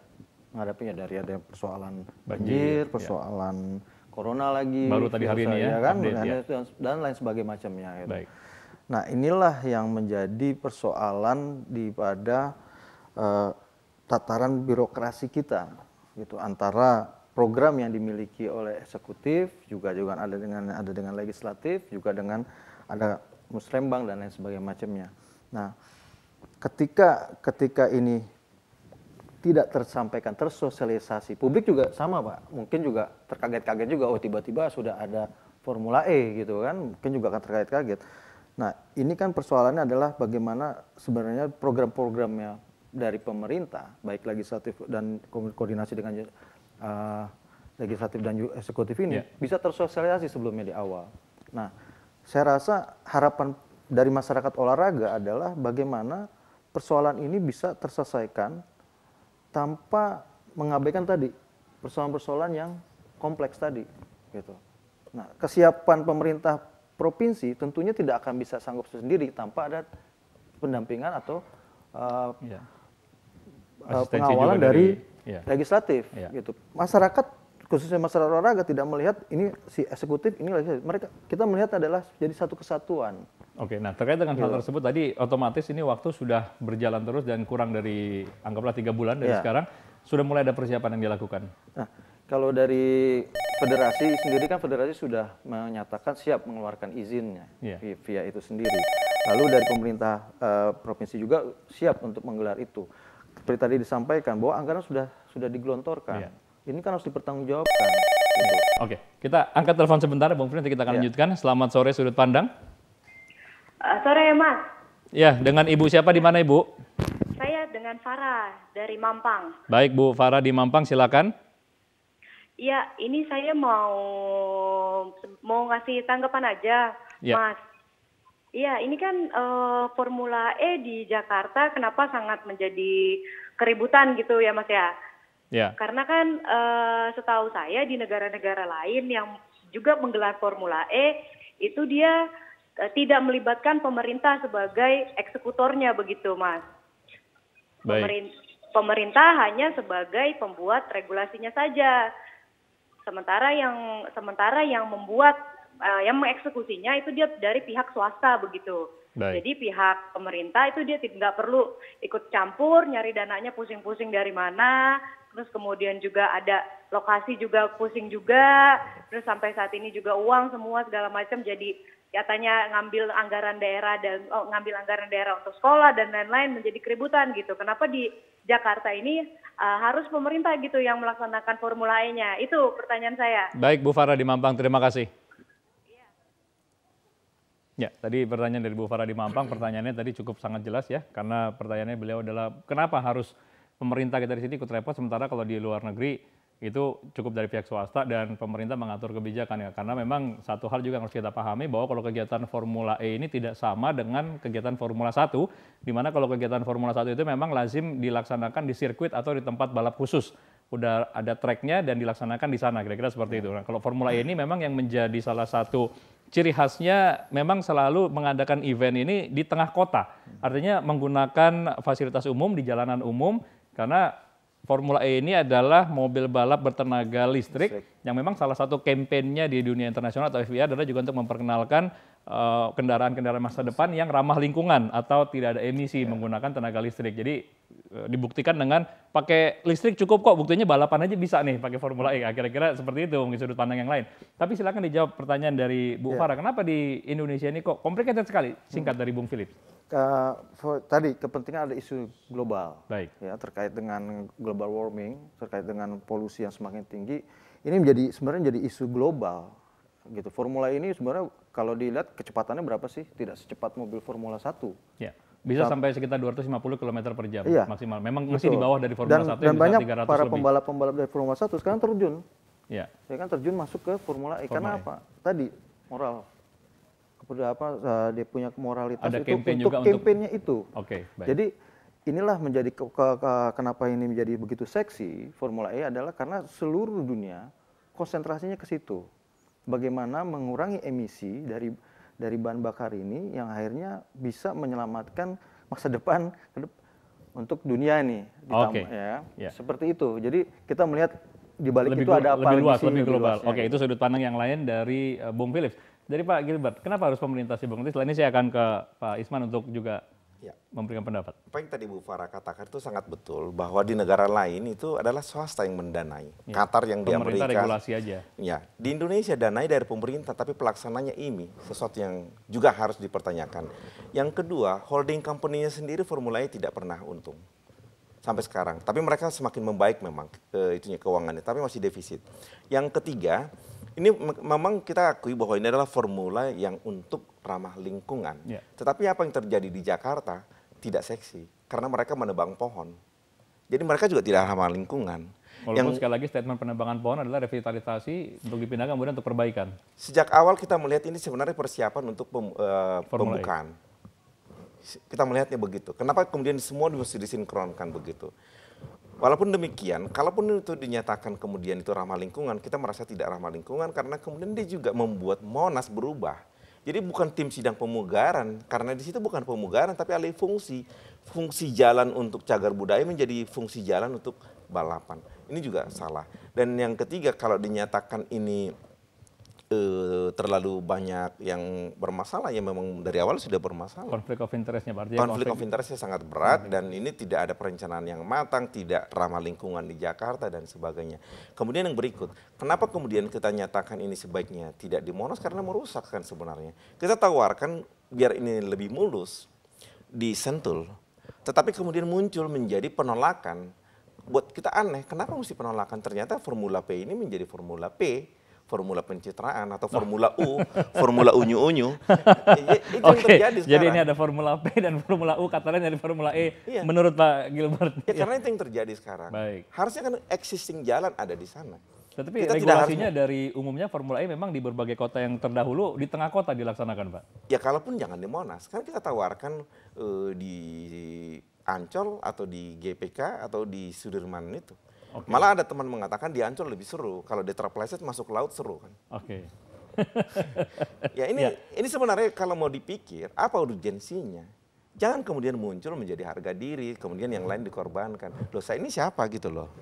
menghadapinya, dari ada persoalan banjir, persoalan corona lagi, baru tadi hari ini ya, kan, update, dan lain sebagainya macamnya. Gitu. Baik. Nah, inilah yang menjadi persoalan pada tataran birokrasi kita, gitu, antara program yang dimiliki oleh eksekutif juga ada dengan legislatif, juga dengan ada musrembang dan lain sebagainya macamnya. Nah, ketika ini tidak tersampaikan, tersosialisasi, publik juga sama, Pak. Mungkin juga terkaget-kaget juga, oh tiba-tiba sudah ada Formula E gitu kan, mungkin juga akan terkaget-kaget. Nah, ini kan persoalannya adalah bagaimana sebenarnya program-programnya dari pemerintah, baik legislatif dan koordinasi dengan legislatif dan eksekutif ini bisa tersosialisasi sebelumnya di awal. Nah, saya rasa harapan dari masyarakat olahraga adalah bagaimana persoalan ini bisa terselesaikan tanpa mengabaikan tadi persoalan-persoalan yang kompleks tadi, gitu. Nah, kesiapan pemerintah provinsi tentunya tidak akan bisa sanggup sendiri tanpa ada pendampingan atau pengawalan dari legislatif, gitu. Masyarakat, khususnya masyarakat olahraga, tidak melihat ini si eksekutif, ini legislatif. Kita melihat adalah jadi satu kesatuan. Oke, nah terkait dengan hal tersebut tadi otomatis ini waktu sudah berjalan terus dan kurang dari anggaplah 3 bulan dari sekarang sudah mulai ada persiapan yang dilakukan. Nah, kalau dari federasi sendiri kan federasi sudah menyatakan siap mengeluarkan izinnya via itu sendiri. Lalu dari pemerintah provinsi juga siap untuk menggelar itu. Seperti tadi disampaikan bahwa anggaran sudah digelontorkan. Ini kan harus dipertanggungjawabkan. Gitu. Oke, kita angkat telepon sebentar, Bung Fri, nanti kita akan lanjutkan. Selamat sore Sudut Pandang. Sore Mas. Ya, dengan Ibu siapa, di mana Ibu? Saya dengan Farah dari Mampang. Baik Bu Farah di Mampang, silakan. Iya, ini saya mau ngasih tanggapan aja, Mas. Iya, ini kan Formula E di Jakarta kenapa sangat menjadi keributan gitu ya Mas ya? Ya. Karena kan setahu saya di negara-negara lain yang juga menggelar Formula E itu dia tidak melibatkan pemerintah sebagai eksekutornya begitu, Mas. Pemerintah hanya sebagai pembuat regulasinya saja. Sementara yang membuat yang mengeksekusinya itu dia dari pihak swasta begitu. Baik. Jadi pihak pemerintah itu dia tidak perlu ikut campur, nyari dananya pusing-pusing dari mana, terus kemudian juga ada lokasi juga pusing juga, terus sampai saat ini juga uang semua segala macam, jadi katanya ngambil anggaran daerah untuk sekolah dan lain-lain menjadi keributan gitu. Kenapa di Jakarta ini harus pemerintah gitu yang melaksanakan Formula E-nya? Itu pertanyaan saya. Baik Bu Farah di Mampang, terima kasih. Ya, tadi pertanyaan dari Bu Farah di Mampang, pertanyaannya tadi cukup sangat jelas ya, karena pertanyaannya beliau adalah kenapa harus pemerintah kita di sini ikut repot, sementara kalau di luar negeri itu cukup dari pihak swasta dan pemerintah mengatur kebijakan ya. Karena memang satu hal juga yang harus kita pahami bahwa kalau kegiatan Formula E ini tidak sama dengan kegiatan Formula 1, di mana kalau kegiatan Formula 1 itu memang lazim dilaksanakan di sirkuit atau di tempat balap khusus. Udah ada tracknya dan dilaksanakan di sana, kira-kira seperti itu. Nah, kalau Formula E ini memang yang menjadi salah satu ciri khasnya memang selalu mengadakan event ini di tengah kota. Artinya menggunakan fasilitas umum di jalanan umum, karena Formula E ini adalah mobil balap bertenaga listrik yang memang salah satu kampanyenya di dunia internasional atau FIA adalah juga untuk memperkenalkan kendaraan-kendaraan masa depan yang ramah lingkungan atau tidak ada emisi menggunakan tenaga listrik. Jadi dibuktikan dengan pakai listrik cukup kok, buktinya balapan aja bisa nih pakai Formula E. Kira-kira seperti itu mungkin sudut pandang yang lain. Tapi silakan dijawab pertanyaan dari Bu Farah, kenapa di Indonesia ini kok complicated sekali? Singkat dari Bung Philip. Tadi kepentingan ada isu global, baik ya, terkait dengan global warming, terkait dengan polusi yang semakin tinggi. Ini sebenarnya menjadi isu global, gitu. Formula ini sebenarnya kalau dilihat kecepatannya berapa sih? Tidak secepat mobil Formula 1. Ya, bisa sampai sekitar 250 km per jam maksimal. Memang masih di bawah dari Formula 1 dan yang banyak bisa 300 para lebih. pembalap-pembalap dari Formula 1 sekarang terjun. Ya kan terjun masuk ke Formula E. Karena apa? Tadi moral. Dia punya moralitas ada itu untuk kampanyenya itu. Baik. Jadi inilah menjadi kenapa ini menjadi begitu seksi Formula E adalah karena seluruh dunia konsentrasinya ke situ. Bagaimana mengurangi emisi dari bahan bakar ini yang akhirnya bisa menyelamatkan masa depan untuk dunia nih, Ya. Seperti itu. Jadi kita melihat di balik itu ada apa lebih luas, sih, lebih global. luasnya, Oke, gitu. itu sudut pandang yang lain dari Bung Philips. Dari Pak Gilbert, kenapa harus pemerintah sih Bung? Setelah ini saya akan ke Pak Isman untuk juga memberikan pendapat. Apa yang tadi Bu Farah katakan itu sangat betul, bahwa di negara lain itu adalah swasta yang mendanai. Qatar yang di Amerika. Pemerintah regulasi aja. Ya, di Indonesia danai dari pemerintah, tapi pelaksananya IMI, sesuatu yang juga harus dipertanyakan. Yang kedua, holding company-nya sendiri Formula E tidak pernah untung sampai sekarang. Tapi mereka semakin membaik memang keuangannya, tapi masih defisit. Yang ketiga, ini memang kita akui bahwa ini adalah formula yang untuk ramah lingkungan. Tetapi apa yang terjadi di Jakarta tidak seksi, karena mereka menebang pohon. Jadi mereka juga tidak ramah lingkungan. Walaupun sekali lagi statement penebangan pohon adalah revitalisasi untuk dipindahkan kemudian untuk perbaikan. Sejak awal kita melihat ini sebenarnya persiapan untuk pembukaan. Kita melihatnya begitu. Kenapa kemudian semua mesti disinkronkan begitu? Walaupun demikian, kalaupun itu dinyatakan kemudian itu ramah lingkungan, kita merasa tidak ramah lingkungan karena kemudian dia juga membuat Monas berubah. Jadi bukan tim sidang pemugaran, karena di situ bukan pemugaran tapi alih fungsi. Fungsi jalan untuk cagar budaya menjadi fungsi jalan untuk balapan. Ini juga salah. Dan yang ketiga, kalau dinyatakan ini terlalu banyak yang bermasalah, ya memang dari awal sudah bermasalah. Konflik of interest-nya berarti. Konflik of interest-nya sangat berat dan ini tidak ada perencanaan yang matang, tidak ramah lingkungan di Jakarta dan sebagainya. Kemudian yang berikut, kenapa kemudian kita nyatakan ini sebaiknya tidak di Monas? Karena merusak kan sebenarnya. Kita tawarkan biar ini lebih mulus di Sentul, tetapi kemudian muncul menjadi penolakan. Buat kita aneh, kenapa mesti penolakan? Ternyata Formula P ini menjadi Formula P, formula pencitraan atau formula U, formula unyu-unyu. Itu yang terjadi sekarang. Jadi ini ada formula P dan formula U, katanya dari formula E, menurut Pak Gilbert. Karena itu yang terjadi sekarang. Baik. Harusnya kan existing jalan ada di sana. Tetapi regulasinya dari umumnya formula E memang di berbagai kota yang terdahulu di tengah kota dilaksanakan, Pak. Ya kalaupun jangan di Monas, kan kita tawarkan di Ancol atau di GPK atau di Sudirman itu. Malah ada teman mengatakan di Ancol lebih seru, kalau di terpleset masuk laut seru kan. Ya ini sebenarnya kalau mau dipikir apa urgensinya? Jangan kemudian muncul menjadi harga diri, kemudian yang lain dikorbankan. Loh saya ini siapa gitu loh.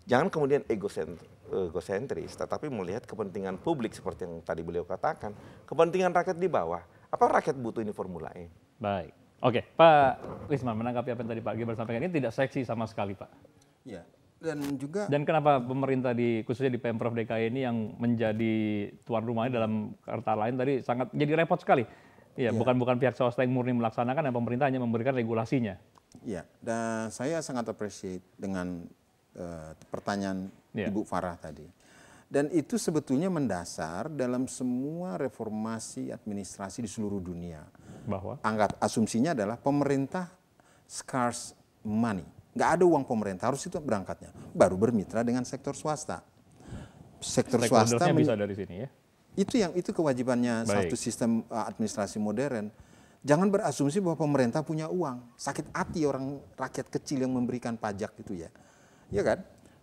Jangan kemudian egosentris, tetapi melihat kepentingan publik seperti yang tadi beliau katakan. Kepentingan rakyat di bawah. Apa rakyat butuh ini Formula E? Baik. Oke, Pak Wisman menanggapi apa yang tadi Pak Gilbert sampaikan, ini tidak seksi sama sekali, Pak. Ya. Dan kenapa pemerintah khususnya di Pemprov DKI ini yang menjadi tuan rumahnya dalam kata lain tadi sangat jadi repot sekali. Bukan pihak swasta yang murni melaksanakan, dan pemerintah hanya memberikan regulasinya. Iya, dan saya sangat appreciate dengan pertanyaan Ibu Farah tadi. Dan itu sebetulnya mendasar dalam semua reformasi administrasi di seluruh dunia. Bahwa? Asumsinya adalah pemerintah scarce money. Nggak ada uang pemerintah, harus itu berangkatnya. Baru bermitra dengan sektor swasta. Sektor swasta bisa dari sini ya. Itu kewajibannya satu sistem administrasi modern. Jangan berasumsi bahwa pemerintah punya uang. Sakit hati orang rakyat kecil yang memberikan pajak itu ya. Iya kan?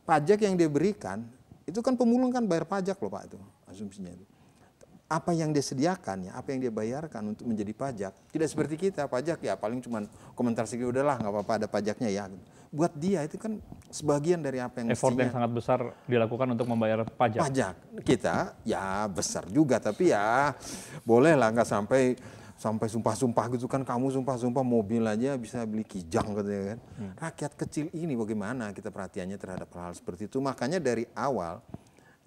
Pajak yang dia berikan, itu kan pemulung kan bayar pajak loh Pak itu. Asumsinya itu. Apa yang dia sediakan ya, apa yang dia bayarkan untuk menjadi pajak. Tidak seperti kita, pajak ya paling cuma komentar sedikit, udahlah nggak apa-apa ada pajaknya ya. Buat dia itu kan sebagian dari apa yang effort yang sangat besar dilakukan untuk membayar pajak. Pajak kita ya besar juga, tapi ya bolehlah nggak sampai sumpah-sumpah gitu kan, kamu sumpah-sumpah mobil aja bisa beli Kijang katanya kan. Rakyat kecil ini bagaimana kita perhatiannya terhadap hal seperti itu. Makanya dari awal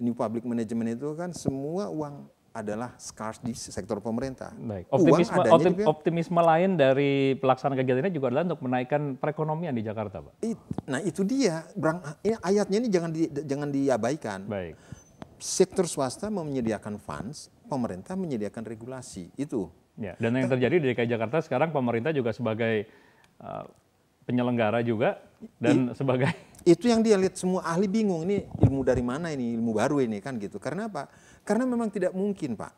New Public Management itu kan semua uang adalah scarce di sektor pemerintah. Baik. Optimisme lain dari pelaksanaan kegiatan ini juga adalah untuk menaikkan perekonomian di Jakarta, Pak. Nah itu dia, ayatnya ini jangan diabaikan. Baik. Sektor swasta menyediakan funds, pemerintah menyediakan regulasi itu. Ya, dan yang terjadi di DKI Jakarta sekarang pemerintah juga sebagai penyelenggara juga dan sebagai itu yang dia lihat semua ahli bingung, ini ilmu dari mana ini, ilmu baru ini kan gitu. Karena apa? Karena memang tidak mungkin Pak.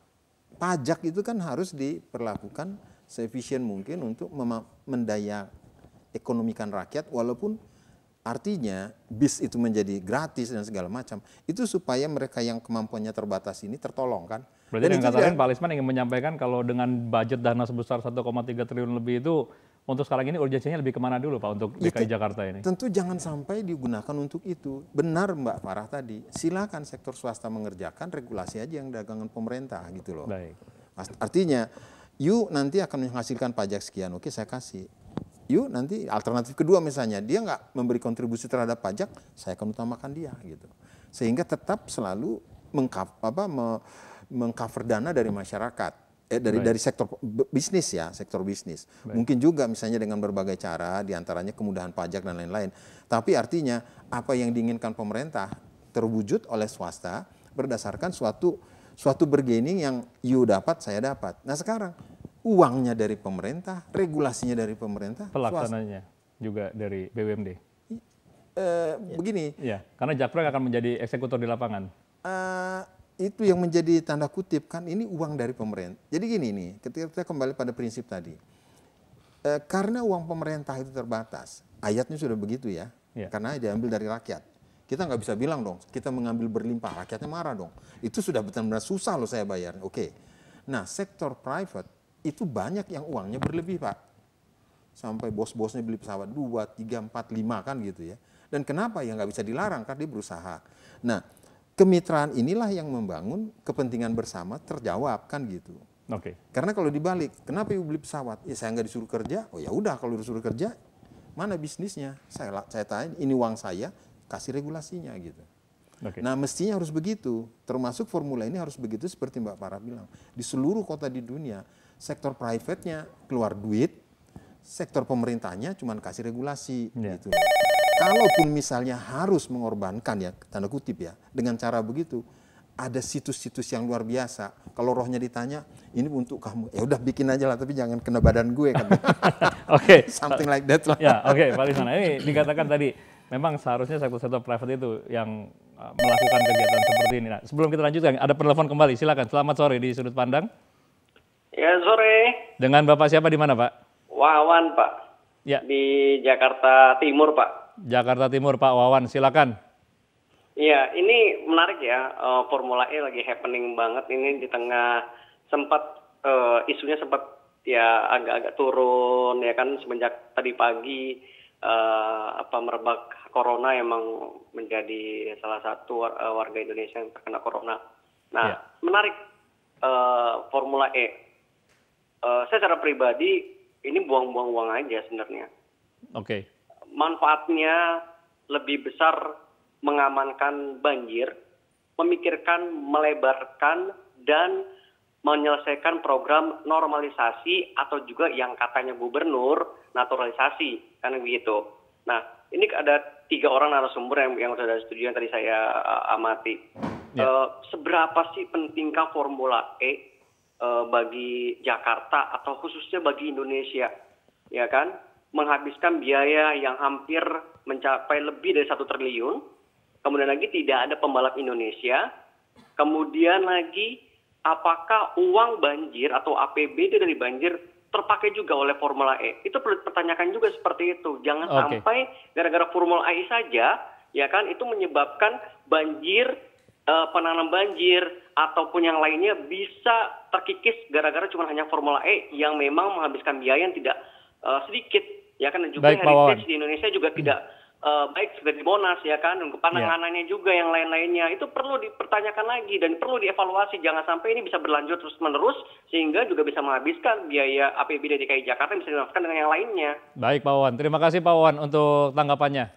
Pajak itu kan harus diperlakukan seefisien mungkin untuk mendaya ekonomikan rakyat, walaupun artinya bis itu menjadi gratis dan segala macam. Itu supaya mereka yang kemampuannya terbatas ini tertolong kan. Berarti dengan kata lain Pak Lisman ingin menyampaikan kalau dengan budget dana sebesar 1,3 triliun lebih itu untuk sekarang ini urgensinya lebih kemana dulu Pak untuk DKI Jakarta ini? Tentu jangan sampai digunakan untuk itu. Benar Mbak Farah tadi, silakan sektor swasta mengerjakan, regulasi aja yang dagangan pemerintah gitu loh. Baik. Artinya, you nanti akan menghasilkan pajak sekian, oke saya kasih. You nanti alternatif kedua misalnya, dia nggak memberi kontribusi terhadap pajak, saya akan utamakan dia gitu. Sehingga tetap selalu mengcover dana dari masyarakat. Dari sektor bisnis ya, sektor bisnis. Baik. Mungkin juga misalnya dengan berbagai cara, diantaranya kemudahan pajak dan lain-lain. Tapi artinya apa yang diinginkan pemerintah terwujud oleh swasta berdasarkan suatu bargaining yang you dapat, saya dapat. Nah sekarang uangnya dari pemerintah, regulasinya dari pemerintah, pelaksananya juga dari BUMD. Begini. Ya, karena Jakpro akan menjadi eksekutor di lapangan. Itu yang menjadi tanda kutip kan ini uang dari pemerintah. Jadi gini nih, ketika kita kembali pada prinsip tadi, karena uang pemerintah itu terbatas, ayatnya sudah begitu ya, karena diambil dari rakyat. Kita nggak bisa bilang dong, kita mengambil berlimpah, rakyatnya marah dong. Itu sudah benar-benar susah loh saya bayar. Oke. Nah sektor private itu banyak yang uangnya berlebih Pak. Sampai bos-bosnya beli pesawat 2, 3, 4, 5 kan gitu ya. Dan kenapa ya nggak bisa dilarang karena dia berusaha. Nah kemitraan inilah yang membangun kepentingan bersama terjawab kan gitu. Oke. Karena kalau dibalik, kenapa ibu beli pesawat? Ya saya nggak disuruh kerja. Oh ya udah kalau disuruh kerja, mana bisnisnya? Saya tanya, ini uang saya, kasih regulasinya gitu. Oke. Nah mestinya harus begitu. Termasuk formula ini harus begitu seperti Mbak Farah bilang. Di seluruh kota di dunia, sektor private-nya keluar duit, sektor pemerintahnya cuma kasih regulasi gitu. Kalaupun misalnya harus mengorbankan ya, tanda kutip ya, dengan cara begitu, ada situs-situs yang luar biasa. Kalau rohnya ditanya, ini untuk kamu, ya udah bikin aja lah, tapi jangan kena badan gue kan. Oke. Something like that lah. Ya, oke, Pak Lisman. Ini dikatakan tadi, memang seharusnya sektor private itu yang melakukan kegiatan seperti ini. Nah, sebelum kita lanjutkan, ada penelpon kembali. Silakan. Selamat sore di Sudut Pandang. Ya, sore. Dengan Bapak siapa di mana, Pak? Wawan, Pak. Ya. Di Jakarta Timur, Pak. Jakarta Timur, Pak Wawan, silakan. Iya, ini menarik ya, Formula E lagi happening banget ini di tengah sempat isunya sempat ya agak-agak turun ya kan semenjak tadi pagi merebak corona emang menjadi salah satu warga Indonesia yang terkena corona. Nah, menarik Formula E. Saya secara pribadi ini buang-buang uang aja sebenarnya. Oke. Manfaatnya lebih besar mengamankan banjir, memikirkan, melebarkan, dan menyelesaikan program normalisasi atau juga yang katanya gubernur naturalisasi, kan begitu. Nah, ini ada 3 orang narasumber yang sudah setuju yang tadi saya amati. Seberapa sih pentingkah Formula E bagi Jakarta atau khususnya bagi Indonesia, ya kan? Menghabiskan biaya yang hampir mencapai lebih dari 1 triliun, kemudian lagi tidak ada pembalap Indonesia, kemudian lagi apakah uang banjir atau APBD dari banjir terpakai juga oleh Formula E? Itu perlu dipertanyakan juga seperti itu. Jangan sampai gara-gara Formula E saja, ya kan, itu menyebabkan banjir, penanganan banjir, ataupun yang lainnya bisa terkikis gara-gara cuma hanya Formula E yang memang menghabiskan biaya yang tidak sedikit. Ya kan, dan juga heritage di Indonesia juga tidak baik seperti di Monas ya kan, penanganannya juga yang lain-lainnya itu perlu dipertanyakan lagi dan perlu dievaluasi, jangan sampai ini bisa berlanjut terus-menerus sehingga juga bisa menghabiskan biaya APBD DKI Jakarta bisa dilakukan dengan yang lainnya. Baik Pak Wawan, terima kasih Pak Wawan untuk tanggapannya.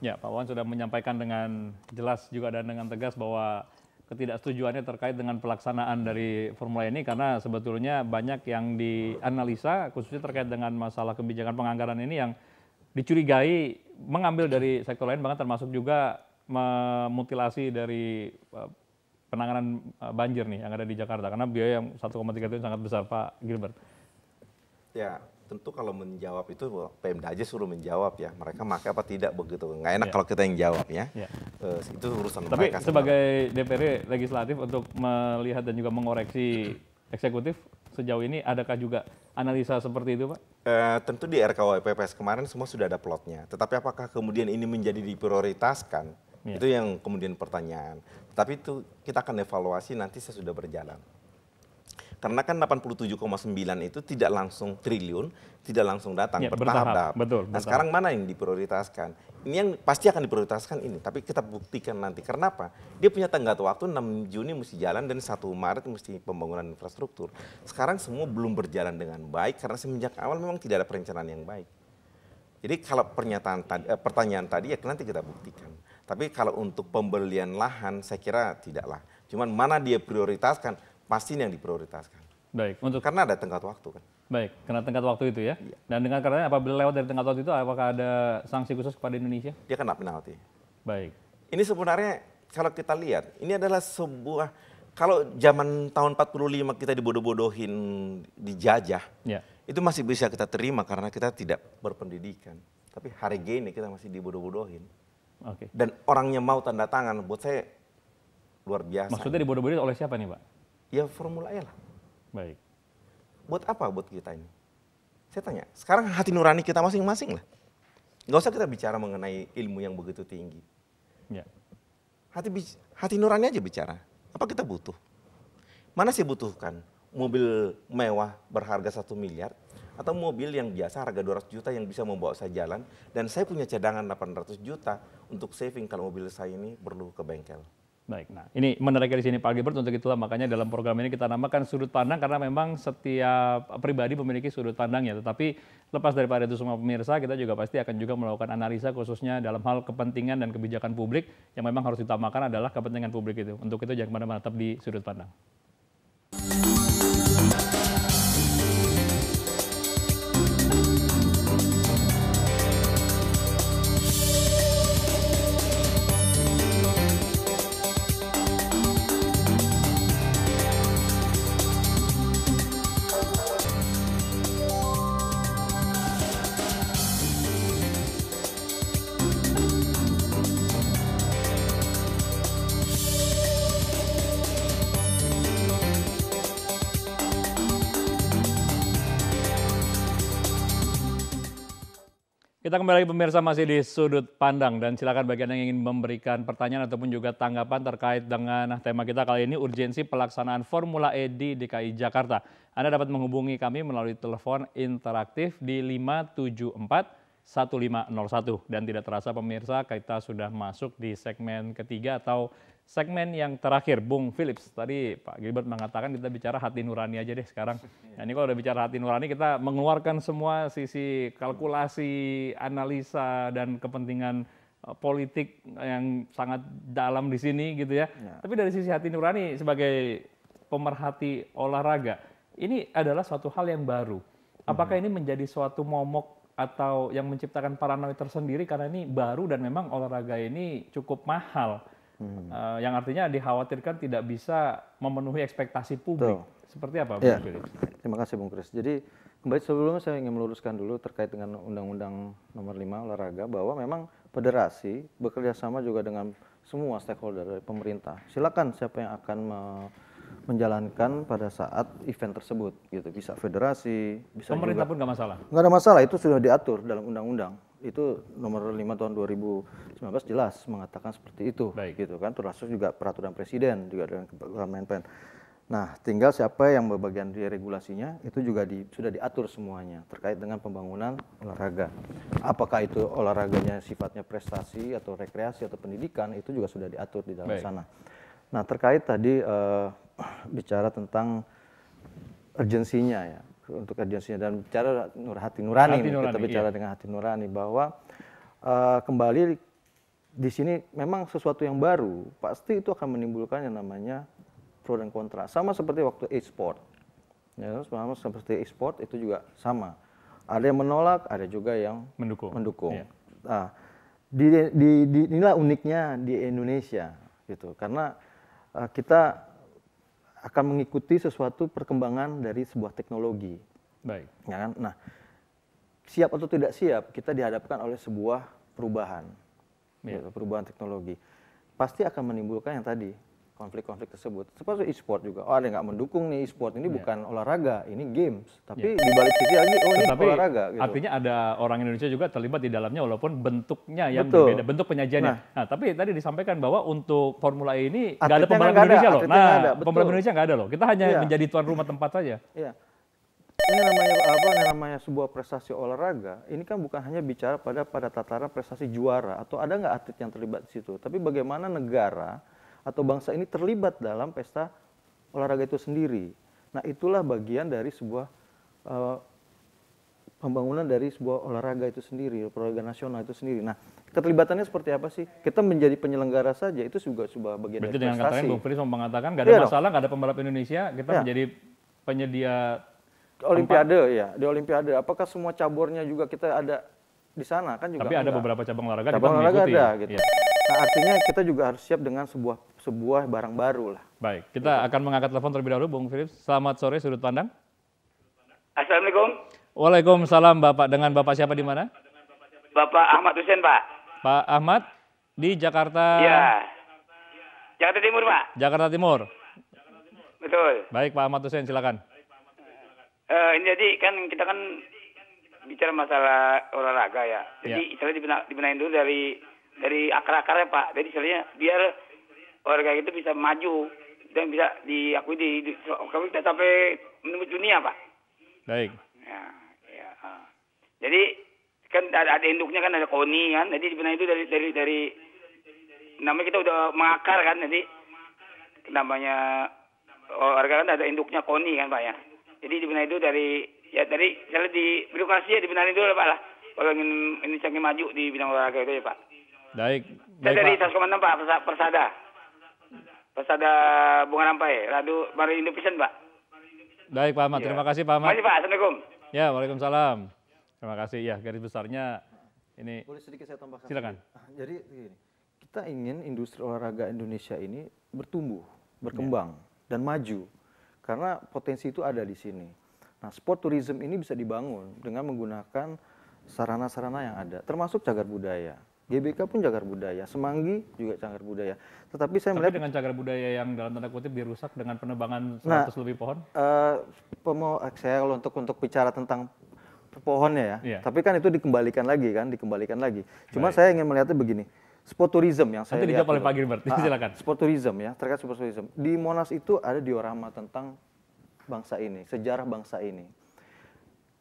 Ya, Pak Wawan sudah menyampaikan dengan jelas juga dan dengan tegas bahwa ketidaksetujuannya terkait dengan pelaksanaan dari Formula ini karena sebetulnya banyak yang dianalisa khususnya terkait dengan masalah kebijakan penganggaran ini yang dicurigai mengambil dari sektor lain, bahkan termasuk juga memutilasi dari penanganan banjir nih yang ada di Jakarta karena biaya yang 1,3 triliun sangat besar, Pak Gilbert. Ya, tentu kalau menjawab itu Pemda aja suruh menjawab ya. Mereka pakai apa tidak begitu. Nggak enak kalau kita yang jawab ya. Itu urusan Tapi mereka. Tapi sebagai DPR legislatif untuk melihat dan juga mengoreksi eksekutif sejauh ini adakah juga analisa seperti itu, Pak? Tentu di RKUHP PPS kemarin semua sudah ada plotnya. Tetapi apakah kemudian ini menjadi diprioritaskan? Itu yang kemudian pertanyaan. Tapi itu kita akan evaluasi nanti sesudah berjalan. Karena kan 87,9 itu tidak langsung triliun, tidak langsung datang, bertahap. Betul, nah sekarang mana yang diprioritaskan? Ini yang pasti akan diprioritaskan ini, tapi kita buktikan nanti. Karena apa? Dia punya tenggat waktu 6 Juni mesti jalan dan 1 Maret mesti pembangunan infrastruktur. Sekarang semua belum berjalan dengan baik karena semenjak awal memang tidak ada perencanaan yang baik. Jadi kalau pertanyaan tadi ya nanti kita buktikan. Tapi kalau untuk pembelian lahan saya kira tidaklah. Cuman mana dia prioritaskan, pasti ini yang diprioritaskan. Baik, karena ada tenggat waktu kan. Baik, karena tenggat waktu itu ya. Iya. Dan dengan karenanya apabila lewat dari tenggat waktu itu, apakah ada sanksi khusus kepada Indonesia? Dia kena penalti. Baik. Ini sebenarnya kalau kita lihat, ini adalah sebuah, kalau zaman tahun 45 kita dibodoh-bodohin, dijajah, ya, itu masih bisa kita terima karena kita tidak berpendidikan. Tapi hari gini kita masih dibodoh-bodohin. Oke. Dan orangnya mau tanda tangan, buat saya luar biasa. Maksudnya dibodoh-bodohin oleh siapa nih Pak? Ya Formula E lah. Baik. Buat apa buat kita ini? Saya tanya, sekarang hati nurani kita masing-masing lah. Nggak usah kita bicara mengenai ilmu yang begitu tinggi. Ya. Hati nurani aja bicara. Apa kita butuh? Mana sih butuhkan? Mobil mewah berharga 1 miliar atau mobil yang biasa harga 200 juta yang bisa membawa saya jalan dan saya punya cadangan 800 juta untuk saving kalau mobil saya ini perlu ke bengkel. Baik, nah ini menarik di sini Pak Gilbert, untuk itulah makanya dalam program ini kita namakan sudut pandang karena memang setiap pribadi memiliki sudut pandangnya. Tetapi lepas daripada itu semua pemirsa, kita juga pasti akan juga melakukan analisa khususnya dalam hal kepentingan dan kebijakan publik yang memang harus ditamakan adalah kepentingan publik itu. Untuk itu jangan kemana-mana, tetap di sudut pandang. Kita kembali lagi pemirsa, masih di sudut pandang, dan silakan bagi Anda yang ingin memberikan pertanyaan ataupun juga tanggapan terkait dengan tema kita kali ini, urgensi pelaksanaan Formula E di DKI Jakarta. Anda dapat menghubungi kami melalui telepon interaktif di 574-1501. Dan tidak terasa pemirsa, kita sudah masuk di segmen ketiga atau segmen yang terakhir. Bung Philips, tadi Pak Gilbert mengatakan kita bicara hati nurani aja deh sekarang. Nah ini kalau udah bicara hati nurani, kita mengeluarkan semua sisi kalkulasi, analisa, dan kepentingan politik yang sangat dalam di sini gitu ya. Tapi dari sisi hati nurani sebagai pemerhati olahraga, ini adalah suatu hal yang baru. Apakah ini menjadi suatu momok atau yang menciptakan paranoid tersendiri karena ini baru dan memang olahraga ini cukup mahal? Yang artinya dikhawatirkan tidak bisa memenuhi ekspektasi publik. Seperti apa, Bung Philips? Terima kasih, Bung Chris. Jadi kembali sebelumnya saya ingin meluruskan dulu terkait dengan Undang-Undang Nomor 5 olahraga bahwa memang federasi bekerja sama juga dengan semua stakeholder dari pemerintah. Silakan siapa yang akan menjalankan pada saat event tersebut, gitu. Bisa federasi, bisa pemerintah juga, pun nggak masalah. Nggak ada masalah, itu sudah diatur dalam undang-undang. Itu nomor 5 tahun 2019 jelas mengatakan seperti itu. Baik. Gitu kan, termasuk juga peraturan presiden juga dengan Kemenpen. Nah, tinggal siapa yang berbagian di regulasinya itu juga sudah diatur semuanya terkait dengan pembangunan olahraga. Apakah itu olahraganya sifatnya prestasi atau rekreasi atau pendidikan, itu juga sudah diatur di dalam sana. Nah, terkait tadi bicara tentang urgensinya ya. Untuk urgensinya dan bicara hati nurani, kita bicara dengan hati nurani bahwa kembali di sini memang sesuatu yang baru, pasti itu akan menimbulkan yang namanya pro dan kontra. Sama seperti waktu e-sport. Ya, sama seperti e-sport itu juga sama. Ada yang menolak, ada juga yang mendukung. Ya. Nah, inilah uniknya di Indonesia gitu. Karena kita akan mengikuti sesuatu perkembangan dari sebuah teknologi. Baik. Ya kan? Nah, siap atau tidak siap, kita dihadapkan oleh sebuah perubahan, gitu, perubahan teknologi. Pasti akan menimbulkan yang tadi, konflik-konflik tersebut. Seperti e-sport juga. Oh, ada yang nggak mendukung nih e-sport ini bukan olahraga, ini games. Tapi di balik sisi lagi, oh ini olahraga. Gitu. Artinya ada orang Indonesia juga terlibat di dalamnya walaupun bentuknya yang berbeda, bentuk penyajiannya. Nah, tapi tadi disampaikan bahwa untuk Formula E ini nggak ada pembalap Indonesia loh. Nah, pembalap Indonesia nggak ada loh. Kita hanya menjadi tuan rumah tempat saja. Iya. Ini namanya sebuah prestasi olahraga. Ini kan bukan hanya bicara pada tataran prestasi juara atau ada nggak atlet yang terlibat di situ, tapi bagaimana negara atau bangsa ini terlibat dalam pesta olahraga itu sendiri. Nah, itulah bagian dari sebuah pembangunan dari sebuah olahraga itu sendiri, olahraga nasional itu sendiri. Nah, keterlibatannya seperti apa sih? Kita menjadi penyelenggara saja itu juga sebuah bagian dari prestasi. Berarti dengan katanya Bung Fris mau mengatakan nggak ada masalah, nggak ada pembalap Indonesia, kita menjadi penyedia Olimpiade ya, di Olimpiade. Apakah semua caburnya juga kita ada di sana kan juga? Tapi ada beberapa cabang olahraga kita mengikuti. Ada, gitu. Ya. Nah, artinya kita juga harus siap dengan sebuah barang baru lah. Baik, kita akan mengangkat telepon terlebih dahulu, Bung Philips. Selamat sore, sudut pandang. Assalamualaikum. Waalaikumsalam, Bapak. Dengan Bapak siapa di mana? Bapak Ahmad Hussein, Pak. Pak Ahmad di Jakarta. Iya. Jakarta Timur, Pak. Jakarta Timur. Betul. Baik, Pak Ahmad Hussein, silakan. Ini jadi kan kita kan bicara masalah olahraga ya. Jadi istilahnya dibenahin dulu dari akar-akarnya, Pak. Jadi istilahnya biar olahraga itu bisa maju dan bisa diakui kalau kita sampai menembus dunia, Pak. Baik. Ya. Jadi kan ada induknya kan, ada KONI kan. Jadi dibenahin itu dari namanya kita udah mengakar kan. Jadi namanya olahraga kan ada induknya KONI kan, Pak ya. Jadi dibenahi itu dari misalnya di birokrasi ya dibenahi dulu Pak lah. Kalau ingin Indonesia maju di bidang olahraga itu ya Pak. Baik. Saya dari 106 Pak, Persada Bunga Rampai, Radu Mari Indovision Pak. Baik Pak Ahmad, terima kasih Pak Ahmad. Terima kasih Pak, Assalamualaikum. Ya, waalaikumsalam. Terima kasih. Ya, garis besarnya ini. Boleh sedikit saya tambahkan? Silakan. Jadi kita ingin industri olahraga Indonesia ini bertumbuh, berkembang, dan maju. Karena potensi itu ada di sini. Nah, sport tourism ini bisa dibangun dengan menggunakan sarana-sarana yang ada, termasuk cagar budaya. GBK pun cagar budaya, Semanggi juga cagar budaya. Tetapi saya melihat dengan cagar budaya yang dalam tanda kutip dirusak dengan penebangan 100 lebih pohon. Saya untuk bicara tentang pohonnya ya. Tapi kan itu dikembalikan lagi. Cuma saya ingin melihatnya begini. Sport tourism yang saya lihat. Nanti dijawab oleh Pak Gilbert, silakan. Sport tourism ya, terkait sport tourism. Di Monas itu ada diorama tentang bangsa ini, sejarah bangsa ini.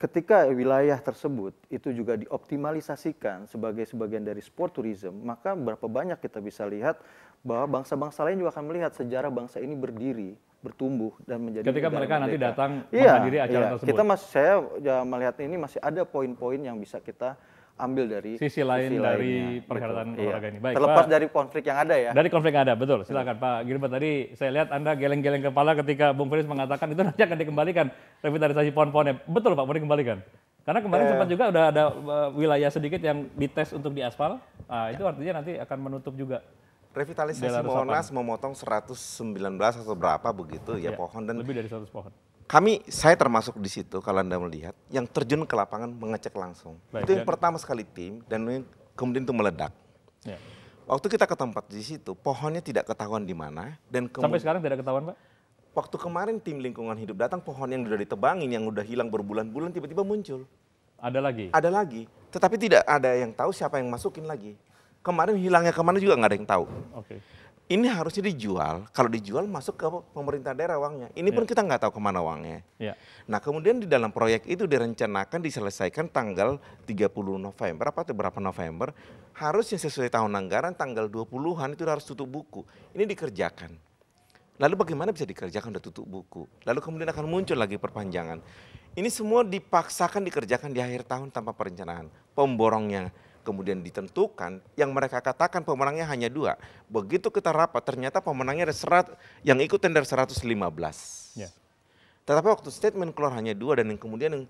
Ketika wilayah tersebut itu juga dioptimalisasikan sebagai sebagian dari sport tourism, maka berapa banyak kita bisa lihat bahwa bangsa-bangsa lain juga akan melihat sejarah bangsa ini berdiri, bertumbuh dan menjadi ketika mereka nanti datang menghadiri acara tersebut. Saya melihat ini masih ada poin-poin yang bisa kita ambil dari sisi lain dari perhelatan olahraga ini. Baik, terlepas dari konflik yang ada ya. Dari konflik yang ada, betul. Silakan Pak Gilbert. Tadi saya lihat Anda geleng-geleng kepala ketika Bung Fris mengatakan itu nanti akan dikembalikan revitalisasi pohon-pohonnya. Betul Pak, mau dikembalikan. Karena kemarin sempat juga udah ada wilayah sedikit yang dites untuk diaspal. Itu artinya nanti akan menutup juga. Revitalisasi Monas memotong 119 atau berapa begitu ya pohon, dan lebih dari 100 pohon. Saya termasuk di situ kalau Anda melihat, yang terjun ke lapangan mengecek langsung. Baik, itu yang pertama sekali tim, dan kemudian itu meledak. Ya. Waktu kita ke tempat di situ, pohonnya tidak ketahuan di mana. Dan sampai sekarang tidak ketahuan Pak? Waktu kemarin tim lingkungan hidup datang, pohon yang sudah ditebangin, yang udah hilang berbulan-bulan, tiba-tiba muncul. Ada lagi? Ada lagi, tetapi tidak ada yang tahu siapa yang masukin lagi. Kemarin hilangnya kemana juga nggak ada yang tahu. Oke. Ini harusnya dijual, kalau dijual masuk ke pemerintah daerah uangnya. Ini pun kita nggak tahu kemana uangnya. Nah kemudian di dalam proyek itu direncanakan diselesaikan tanggal 30 November, berapa November, harusnya sesuai tahun anggaran tanggal 20-an itu harus tutup buku. Ini dikerjakan. Lalu bagaimana bisa dikerjakan udah tutup buku? Lalu kemudian akan muncul lagi perpanjangan. Ini semua dipaksakan dikerjakan di akhir tahun tanpa perencanaan. Pemborongnya kemudian ditentukan, yang mereka katakan pemenangnya hanya 2. Begitu kita rapat, ternyata pemenangnya ada yang ikut tender 115. Ya. Tetapi waktu statement keluar hanya 2, dan yang kemudian yang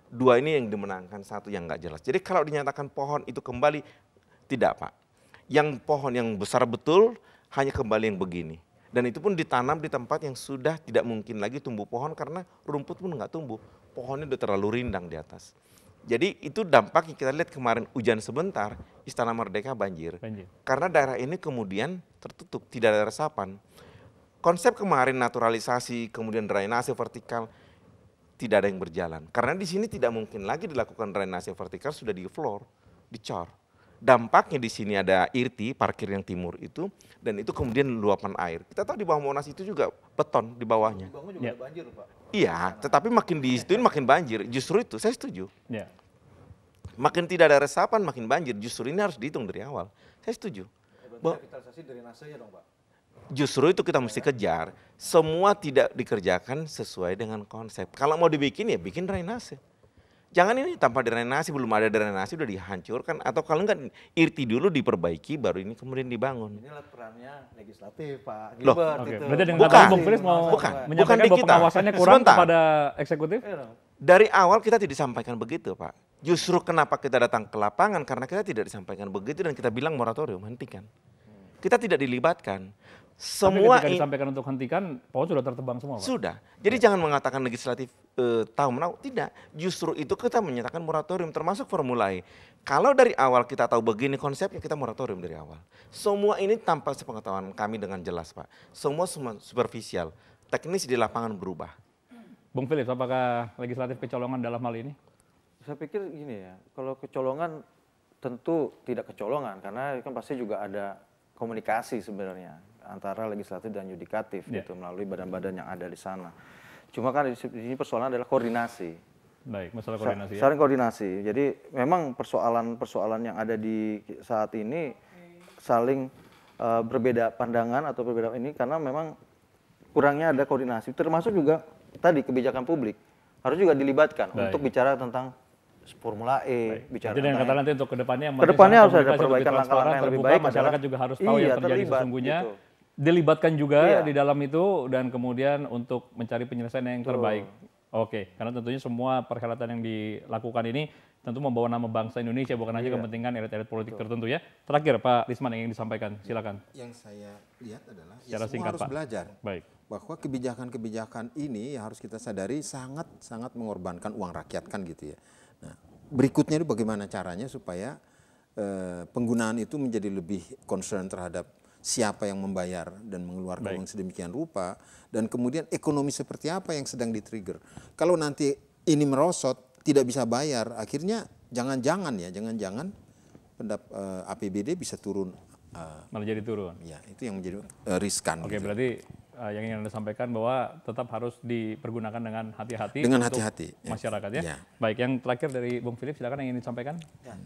2 ini yang dimenangkan, 1 yang nggak jelas. Jadi kalau dinyatakan pohon itu kembali, tidak Pak. Yang pohon yang besar betul hanya kembali yang begini. Dan itu pun ditanam di tempat yang sudah tidak mungkin lagi tumbuh pohon karena rumput pun nggak tumbuh. Pohonnya udah terlalu rindang di atas. Jadi itu dampaknya kita lihat kemarin hujan sebentar, Istana Merdeka banjir. Karena daerah ini kemudian tertutup, tidak ada resapan. Konsep kemarin naturalisasi, kemudian drainase vertikal, tidak ada yang berjalan. Karena di sini tidak mungkin lagi dilakukan drainase vertikal, sudah di floor, dicor. Dampaknya di sini ada IRT, parkir yang timur itu, dan itu kemudian luapan air. Kita tahu di bawah Monas itu juga beton di bawahnya. Juga ada banjir, Pak. Iya, tetapi makin diituin makin banjir. Justru itu saya setuju. Ya. Makin tidak ada resapan, makin banjir. Justru ini harus dihitung dari awal. Saya setuju. Revitalisasi drainase ya dong, Pak. Justru itu kita mesti kejar. Semua tidak dikerjakan sesuai dengan konsep. Kalau mau dibikin ya bikin drainase. Jangan ini tanpa drainase, belum ada drainase udah dihancurkan. Atau kalau enggak IRT dulu diperbaiki, baru ini kemudian dibangun. Inilah perannya legislatif, Pak Loh, Gilbert. Oke, Itu. berarti dengan Bukan. kata Bung Philips mau Bukan menyampaikan di bahwa kita. pengawasannya kurang Sebentar. kepada eksekutif? Dari awal kita tidak disampaikan begitu, Pak. Justru kenapa kita datang ke lapangan, karena kita tidak disampaikan begitu dan kita bilang moratorium, hentikan. Kita tidak dilibatkan. Semua Tapi ketika disampaikan untuk hentikan, pohon sudah tertebang semua, Pak. sudah. Jadi jangan mengatakan legislatif tahu menahu, tidak. Justru itu kita menyatakan moratorium termasuk Formula E. Kalau dari awal kita tahu begini konsepnya, kita moratorium dari awal. Semua ini tanpa sepengetahuan kami dengan jelas, Pak. Semua superficial, teknis di lapangan berubah. Bung Philips, apakah legislatif kecolongan dalam hal ini? Saya pikir gini ya, kalau kecolongan tentu tidak kecolongan karena kan pasti juga ada komunikasi sebenarnya antara legislatif dan yudikatif gitu melalui badan-badan yang ada di sana. Cuma kan di sini persoalan adalah koordinasi. Baik, masalah koordinasi ya. Saling koordinasi. Jadi memang persoalan-persoalan yang ada di saat ini saling berbeda pandangan atau berbeda ini karena memang kurangnya ada koordinasi. Termasuk juga tadi kebijakan publik harus juga dilibatkan untuk bicara tentang Formula E, bicara jadi dengan kata nanti untuk kedepannya harus ada perbaikan langkah-langkah yang lebih baik. Masyarakat juga harus tahu yang terjadi sesungguhnya. Gitu. Dilibatkan juga di dalam itu dan kemudian untuk mencari penyelesaian yang terbaik. Oke, karena tentunya semua perhelatan yang dilakukan ini tentu membawa nama bangsa Indonesia, bukan hanya kepentingan elit-elit politik tertentu ya. Terakhir Pak Lisman yang ingin disampaikan, silakan. Yang saya lihat adalah secara semua singkat, harus Pak. belajar. Baik. Bahwa kebijakan-kebijakan ini harus kita sadari sangat mengorbankan uang rakyat kan gitu ya. Nah, berikutnya itu bagaimana caranya supaya penggunaan itu menjadi lebih concern terhadap siapa yang membayar dan mengeluarkan uang sedemikian rupa, dan kemudian ekonomi seperti apa yang sedang di-trigger. Kalau nanti ini merosot, tidak bisa bayar, akhirnya jangan-jangan APBD bisa turun. Malah jadi turun. Ya, itu yang menjadi riskan. Oke, gitu. berarti yang ingin Anda sampaikan bahwa tetap harus dipergunakan dengan hati-hati dengan untuk hati-hati masyarakat ya. Ya. Baik, yang terakhir dari Bung Philips, silakan yang ingin disampaikan. Ya,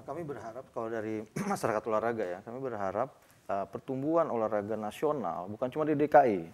kami berharap kalau dari masyarakat olahraga ya, kami berharap pertumbuhan olahraga nasional bukan cuma di DKI,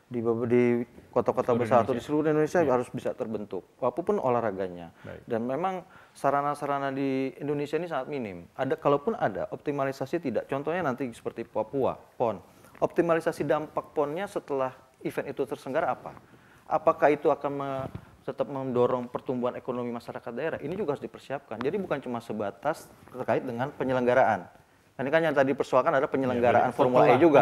di kota-kota besar atau di seluruh Indonesia harus bisa terbentuk, apapun olahraganya. Dan memang sarana-sarana di Indonesia ini sangat minim. Kalaupun ada, optimalisasi tidak. Contohnya nanti seperti Papua, PON. Optimalisasi dampak PON-nya setelah event itu terselenggara apa? Apakah itu akan tetap mendorong pertumbuhan ekonomi masyarakat daerah? Ini juga harus dipersiapkan. Jadi bukan cuma sebatas terkait dengan penyelenggaraan. Ini kan yang tadi persoalkan ada penyelenggaraan Formula E juga.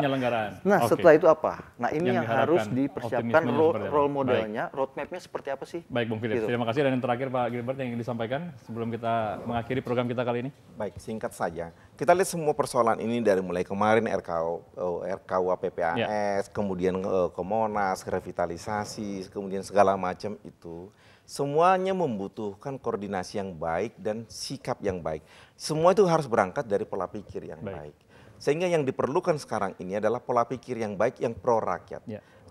Nah, setelah itu apa? Nah, ini yang harus dipersiapkan role modelnya, roadmap-nya seperti apa sih? Baik, Bung Philips. Gitu. Terima kasih. Dan yang terakhir Pak Gilbert yang ingin disampaikan sebelum kita mengakhiri program kita kali ini. Baik, singkat saja. Kita lihat semua persoalan ini dari mulai kemarin RKUHP-PAS, kemudian ke Monas, revitalisasi, kemudian segala macam itu. Semuanya membutuhkan koordinasi yang baik dan sikap yang baik. Semua itu harus berangkat dari pola pikir yang baik. Sehingga yang diperlukan sekarang ini adalah pola pikir yang baik yang pro rakyat.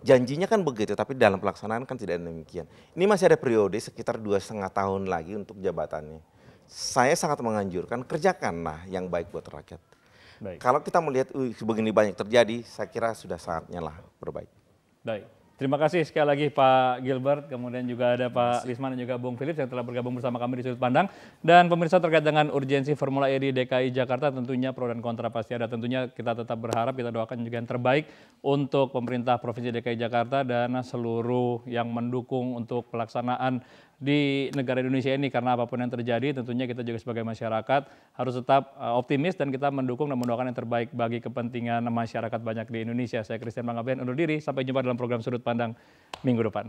Janjinya kan begitu, tapi dalam pelaksanaan kan tidak demikian. Ini masih ada periode sekitar 2,5 tahun lagi untuk jabatannya. Saya sangat menganjurkan kerjakanlah yang baik buat rakyat. Kalau kita melihat begini banyak terjadi, saya kira sudah saatnya lah berbaik. Baik. Terima kasih sekali lagi Pak Gilbert, kemudian juga ada Pak Lisman dan juga Bung Philips yang telah bergabung bersama kami di Sudut Pandang. Dan pemirsa terkait dengan urgensi Formula E di DKI Jakarta tentunya pro dan kontra pasti ada. Tentunya kita tetap berharap, kita doakan juga yang terbaik untuk pemerintah Provinsi DKI Jakarta dan seluruh yang mendukung untuk pelaksanaan di negara Indonesia ini, karena apapun yang terjadi tentunya kita juga sebagai masyarakat harus tetap optimis dan kita mendukung dan mendoakan yang terbaik bagi kepentingan masyarakat banyak di Indonesia. Saya Christian Mangabean undur diri, sampai jumpa dalam program Sudut Pandang minggu depan.